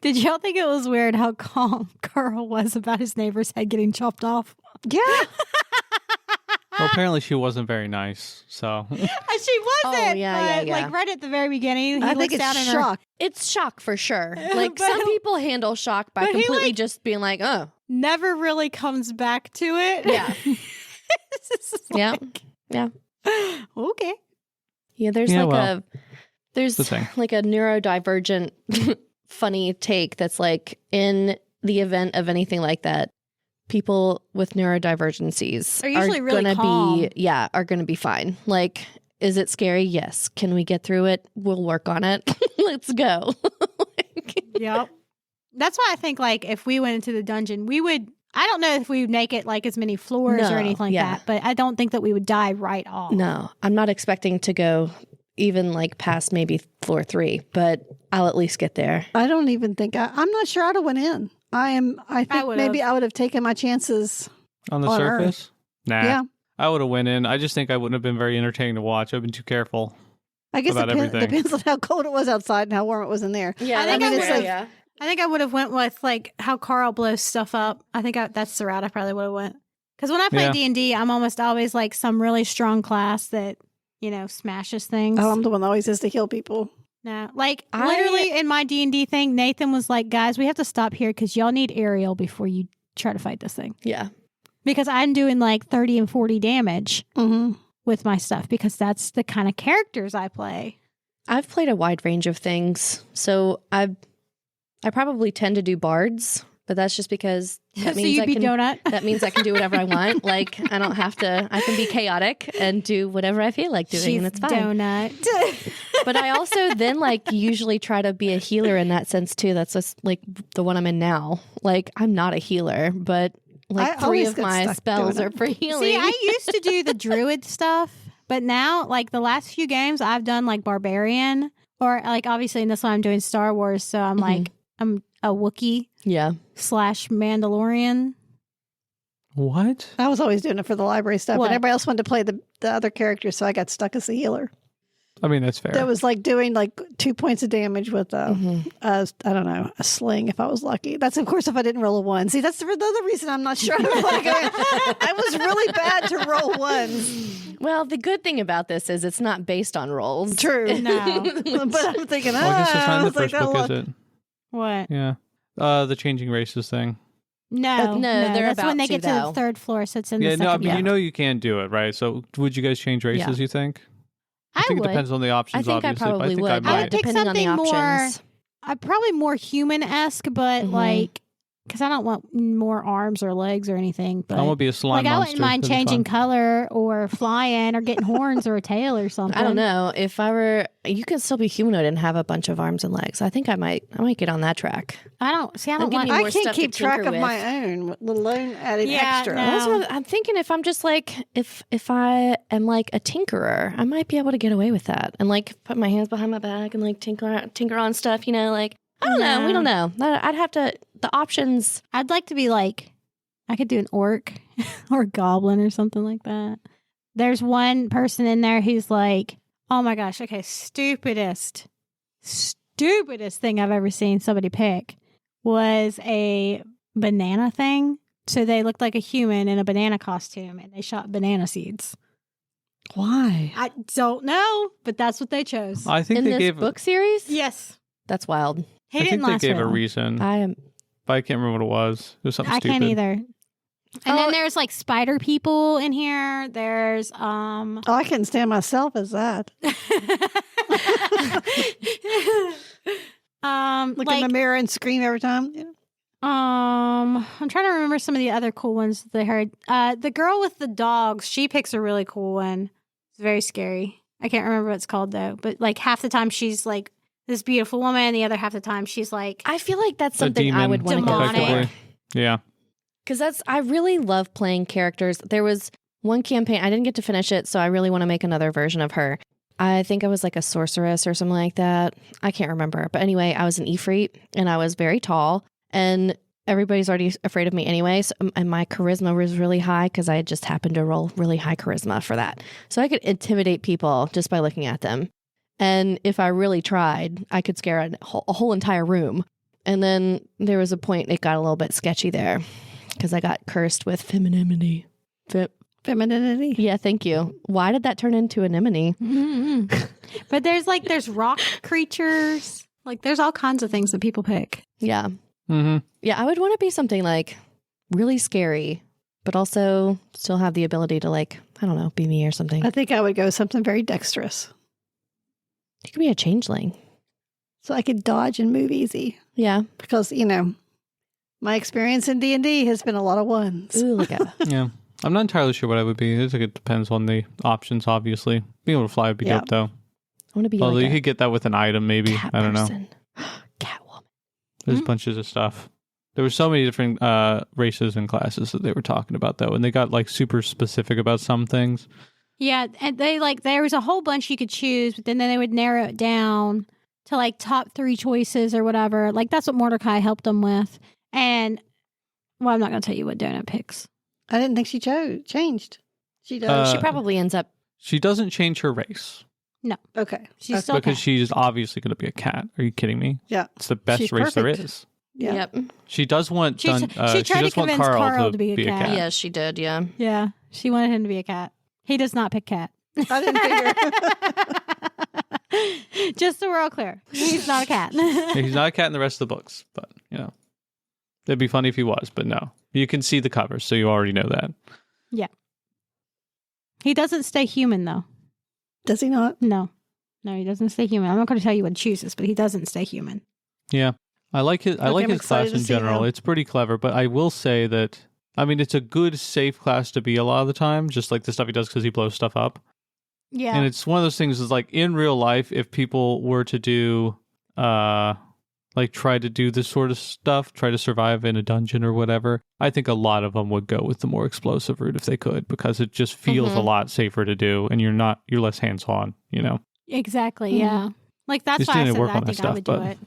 Did y'all think it was weird how calm Carl was about his neighbor's head getting chopped off? Yeah. Well, apparently she wasn't very nice. So She wasn't. Oh, yeah, but, yeah. Like right at the very beginning, he I looks think down it's at her. shock. It's shock for sure. Like But- some people handle shock by but he, completely like- just being like, oh, Never really comes back to it. yeah. It's just Yeah. like, Yeah. Okay. Yeah, there's Yeah, like well, there's the thing. like a neurodivergent funny take that's like, in the event of anything like that, people with neurodivergencies Are usually really gonna calm. are gonna be fine. Like, is it scary? Yes. Can we get through it? We'll work on it. Let's go. Yep. That's why I think like if we went into the dungeon, we would. I don't know if we would make it like as many floors No, or anything like yeah. that, but I don't think that we would die right off. No, I'm not expecting to go even like past maybe floor 3, but I'll at least get there. I don't even think I'm not sure I'd have went in. I think would've. maybe I would have taken my chances. on the On surface, nah. Yeah. I would have went in. I just think I wouldn't have been very entertaining to watch. I've been too careful. I guess it About everything. depends on how cold it was outside and how warm it was in there. Yeah, I think I I mean, would it's like, have. I think I would have went with like how Carl blows stuff up. I think that's the route I probably would have went. Because when I play Yeah. D&D, I'm almost always like some really strong class that, you know, smashes things. Oh, I'm the one that always has to heal people. No, like I- literally in my D&D thing, Nathan was like, guys, we have to stop here because y'all need Ariel before you try to fight this thing. Yeah. Because I'm doing like 30 and 40 damage Mm-hmm. with my stuff because that's the kind of characters I play. I've played a wide range of things. So I probably tend to do bards, but that's just because that so means you I be can donut. that means I can do whatever I want. Like, I don't have to, I can be chaotic and do whatever I feel like doing, She's and it's fine. donut. But I also then like usually try to be a healer in that sense too. That's just like the one I'm in now. Like, I'm not a healer, but like I 3 always of get my stuck spells doing are it. for healing. See, I used to do the druid stuff, but now, like the last few games, I've done like barbarian, or like obviously in this one I'm doing Star Wars, so I'm like I'm a Wookiee yeah. / Mandalorian. What? I was always doing it for the library stuff, What? and everybody else wanted to play the other characters, so I got stuck as a healer. I mean, that's fair. That was like doing like 2 points of damage with I don't know, a sling if I was lucky. That's of course if I didn't roll a 1. See, that's the other reason I'm not sure. I was really bad to roll 1s. Well, the good thing about this is it's not based on rolls. True. No. But I'm thinking, Well, I guess it's not in the it's like, first book, oh, is it? What? Yeah. The changing races thing. No, No, they're that's when about they to, get to though. the third floor, so it's in Yeah, the no, I second. mean, you know you can't do it, right? So would you guys change races, you think? I think would. it depends on the options. I think obviously, I probably but would. I I might. would pick depending on the something options. probably more human-esque, but Mhm. like, because I don't want more arms or legs or anything. But I want to be a slime like, I monster. wouldn't mind That'd be changing fun. color or flying or getting horns or a tail or something. I don't know. If I were, you could still be humanoid and have a bunch of arms and legs. I think I might get on that track. I don't I'll give want. you I more can't stuff to keep track tinker of with. my own, let alone adding Yeah, extra. no. That's what I'm thinking. If I'm just like, if I am like a tinkerer, I might be able to get away with that and like put my hands behind my back and like tinker on stuff. You know, like I don't know. We don't know. I'd have to. The options. I'd like to be like, I could do an orc or a goblin or something like that. There's one person in there who's like, oh my gosh, okay, stupidest thing I've ever seen somebody pick was a banana thing. So they looked like a human in a banana costume and they shot banana seeds. Why? I don't know, but that's what they chose. I think In they this gave. book series? Yes. That's wild. He I didn't think they last gave very a long. reason, I am. but I can't remember what it was. It was something I stupid. can't either. And Oh. then there's like spider people in here. There's Oh, I couldn't stand myself as that. Look in the mirror and scream every time. Yeah. I'm trying to remember some of the other cool ones that they heard. The girl with the dogs, she picks a really cool one. It's very scary. I can't remember what it's called though, but like half the time she's like this beautiful woman, the other half the time she's like I feel like that's A something I demon, would want to go Demonic. for. Yeah. Because I really love playing characters. There was one campaign, I didn't get to finish it, so I really want to make another version of her. I think I was like a sorceress or something like that. I can't remember. But anyway, I was an Ifrit and I was very tall and everybody's already afraid of me anyway. So, and my charisma was really high because I just happened to roll really high charisma for that. So I could intimidate people just by looking at them. And if I really tried, I could scare a whole entire room. And then there was a point it got a little bit sketchy there. Because I got cursed with femininity. Femininity. Yeah, thank you. Why did that turn into anemone? But there's rock creatures. Like there's all kinds of things that people pick. Yeah. Mm-hmm. Yeah, I would want to be something like really scary, but also still have the ability to like, I don't know, be me or something. I think I would go something very dexterous. You could be a changeling. So I could dodge and move easy. Yeah. Because, my experience in D&D has been a lot of ones. Ooh, look at Yeah. I'm not entirely sure what I would be. It's like it depends on the options, obviously. Being able to fly would be Yeah. dope, though. I want to be Although like you could get that with an item, maybe. cat I don't know. person. Catwoman. There's bunches of stuff. There were so many different races and classes that they were talking about, though, and they got like super specific about some things. Yeah, and there was a whole bunch you could choose, but then they would narrow it down to like top 3 choices or whatever. Like that's what Mordecai helped them with. And well, I'm not going to tell you what Donut picks. I didn't think she changed. She does. She probably ends up. She doesn't change her race Okay. She's still because cat. she's obviously going to be a cat. Are you kidding me? Yeah. It's the best She's race there perfect. is. Yeah. Yep. She does want She she tried to does want convince Carl to be a cat. Yes, she did. Yeah. Yeah, she wanted him to be a cat. He does not pick cat. I didn't figure. Just so we're all clear, he's not a cat. Yeah, he's not a cat in the rest of the books, but it'd be funny if he was, but no. You can see the covers, so you already know that. He doesn't stay human though. Does he not? No, he doesn't stay human. I'm not going to tell you what he chooses, but he doesn't stay human. Yeah. I like his I'm class excited to in see general. now. It's pretty clever, but I will say that it's a good safe class to be a lot of the time, just like the stuff he does because he blows stuff up. Yeah, And it's one of those things is like in real life, if people were to do try to do this sort of stuff, try to survive in a dungeon or whatever, I think a lot of them would go with the more explosive route if they could, because it just feels a lot safer to do and you're less hands-on, exactly. Mhm. Yeah, like that's Just why I didn't said work that I on that think I would do stuff, it.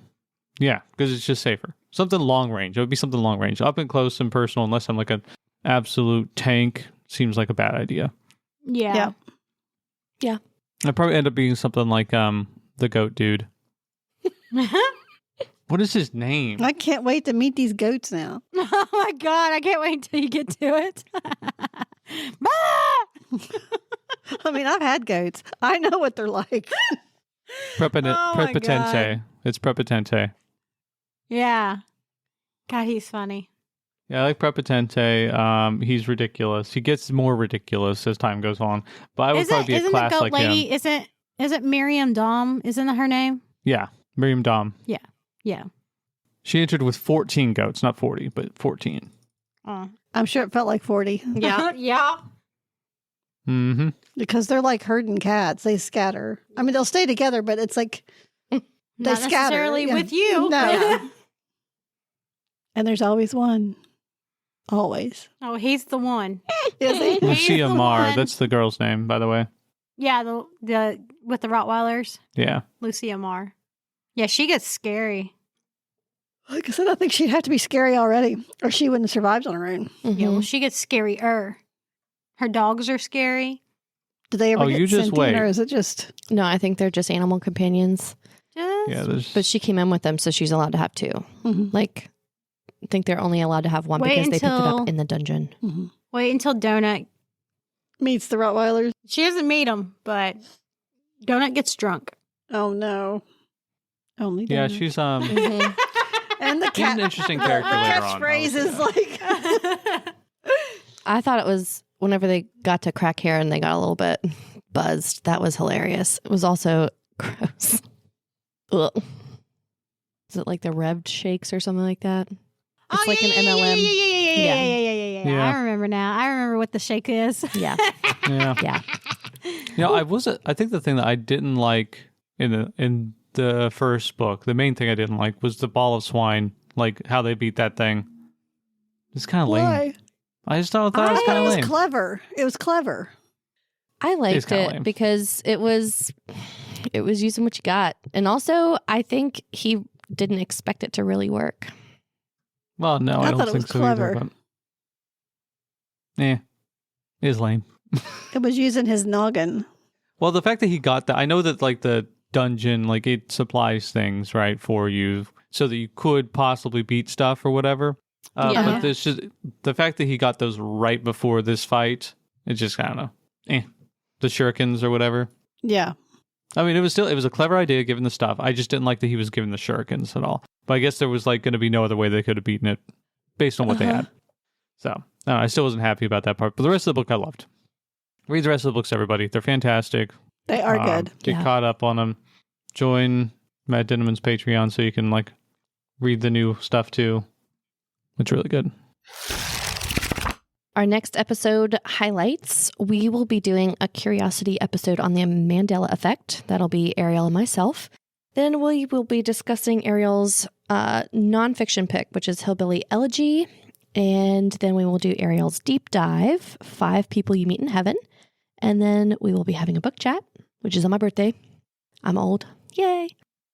Yeah, because it's just safer. Something long range. It would be something long range. Up and close and personal, unless I'm like an absolute tank, seems like a bad idea. Yeah. I'd probably end up being something like the goat dude. What is his name? I can't wait to meet these goats now. Oh my god, I can't wait until you get to it. I've had goats. I know what they're like. Oh my Prepotente. It's Prepotente. Yeah. God, he's funny. Yeah, I like Prepotente. He's ridiculous. He gets more ridiculous as time goes on. But I would probably be a isn't class the goat like lady? him. Is it Miriam Dom? Isn't that her name? Yeah, Miriam Dom. Yeah. She entered with 14 goats, not 40, but 14. I'm sure it felt like 40 Yeah. Yeah. Mm-hmm. because they're like herding cats. They scatter. I mean, they'll stay together, but it's like Not scatter, necessarily yeah. with you. No. And there's always one. Always. Oh, he's the one. Is he? He's Lucia the Marr, one. that's the girl's name, by the way. Yeah, the with the Rottweilers. Yeah. Lucia Marr. Yeah, she gets scary. Like I said, I think she'd have to be scary already, or she wouldn't have survived on her own. Yeah, well, she gets scarier. Her dogs are scary. Do they ever Oh, get you just sentient, wait. or is it just... No, I think they're just animal companions. Yeah, there's... But she came in with them, so she's allowed to have two. Mhm. Like, I think they're only allowed to have one Wait because they picked it until- up in the dungeon. Mhm. Wait until Donut. meets the Rottweilers? She doesn't meet him, but Donut gets drunk. Oh, no. Only Yeah, Donut. she's Mhm. And the she's cat... an interesting the character later on. catchphrase is like... I thought it was whenever they got to crack hair and they got a little bit buzzed. That was hilarious. It was also gross. Ugh. Is it like the revved shakes or something like that? It's like an MLM. Yeah. I remember now. I remember what the shake is. Yeah. Yeah. Yeah. You know, I think the thing that I didn't like in the first book, the main thing I didn't like was the ball of swine, like how they beat that thing. It's kind of lame. Why? I just thought it I was thought kind it of was lame. clever. It was clever. I liked kinda it lame. because it was using what you got. And also, I think he didn't expect it to really work. Well, no, I I thought don't it think was so clever. either. But it is lame. It was using his noggin. Well, the fact that he got that, I know that like the dungeon, like it supplies things, right, for you so that you could possibly beat stuff or whatever. Yeah. But this just, the fact that he got those right before this fight, it just kind of, the shurikens or whatever. Yeah. I mean, it was a clever idea given the stuff. I just didn't like that he was given the shurikens at all. But I guess there was like going to be no other way they could have beaten it based on what they had. So I still wasn't happy about that part. But the rest of the book I loved. Read the rest of the books, everybody. They're fantastic. They are good. Get Yeah. caught up on them. Join Matt Dinniman's Patreon so you can like read the new stuff too. It's really good. Our next episode highlights, we will be doing a curiosity episode on the Mandela effect. That'll be Ariel and myself. Then we will be discussing Ariel's nonfiction pick, which is Hillbilly Elegy. And then we will do Ariel's deep dive, 5 people you meet in heaven. And then we will be having a book chat, which is on my birthday. I'm old. Yay.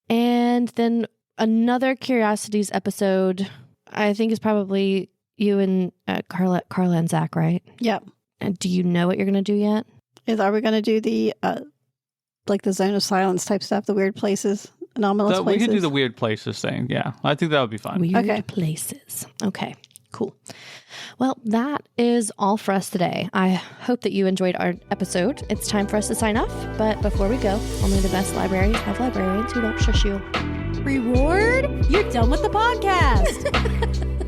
And then another curiosities episode, I think is probably you and Carla and Zach, right? Yep. And do you know what you're going to do yet? Are we going to do the like the zone of silence type stuff, the weird places, anomalous We places? could do the weird places thing. Yeah, I think that would be fun. Weird Okay. places. Okay, cool. Well, that is all for us today. I hope that you enjoyed our episode. It's time for us to sign off. But before we go, only the best libraries have librarians who don't shush you. Reward? You're done with the podcast.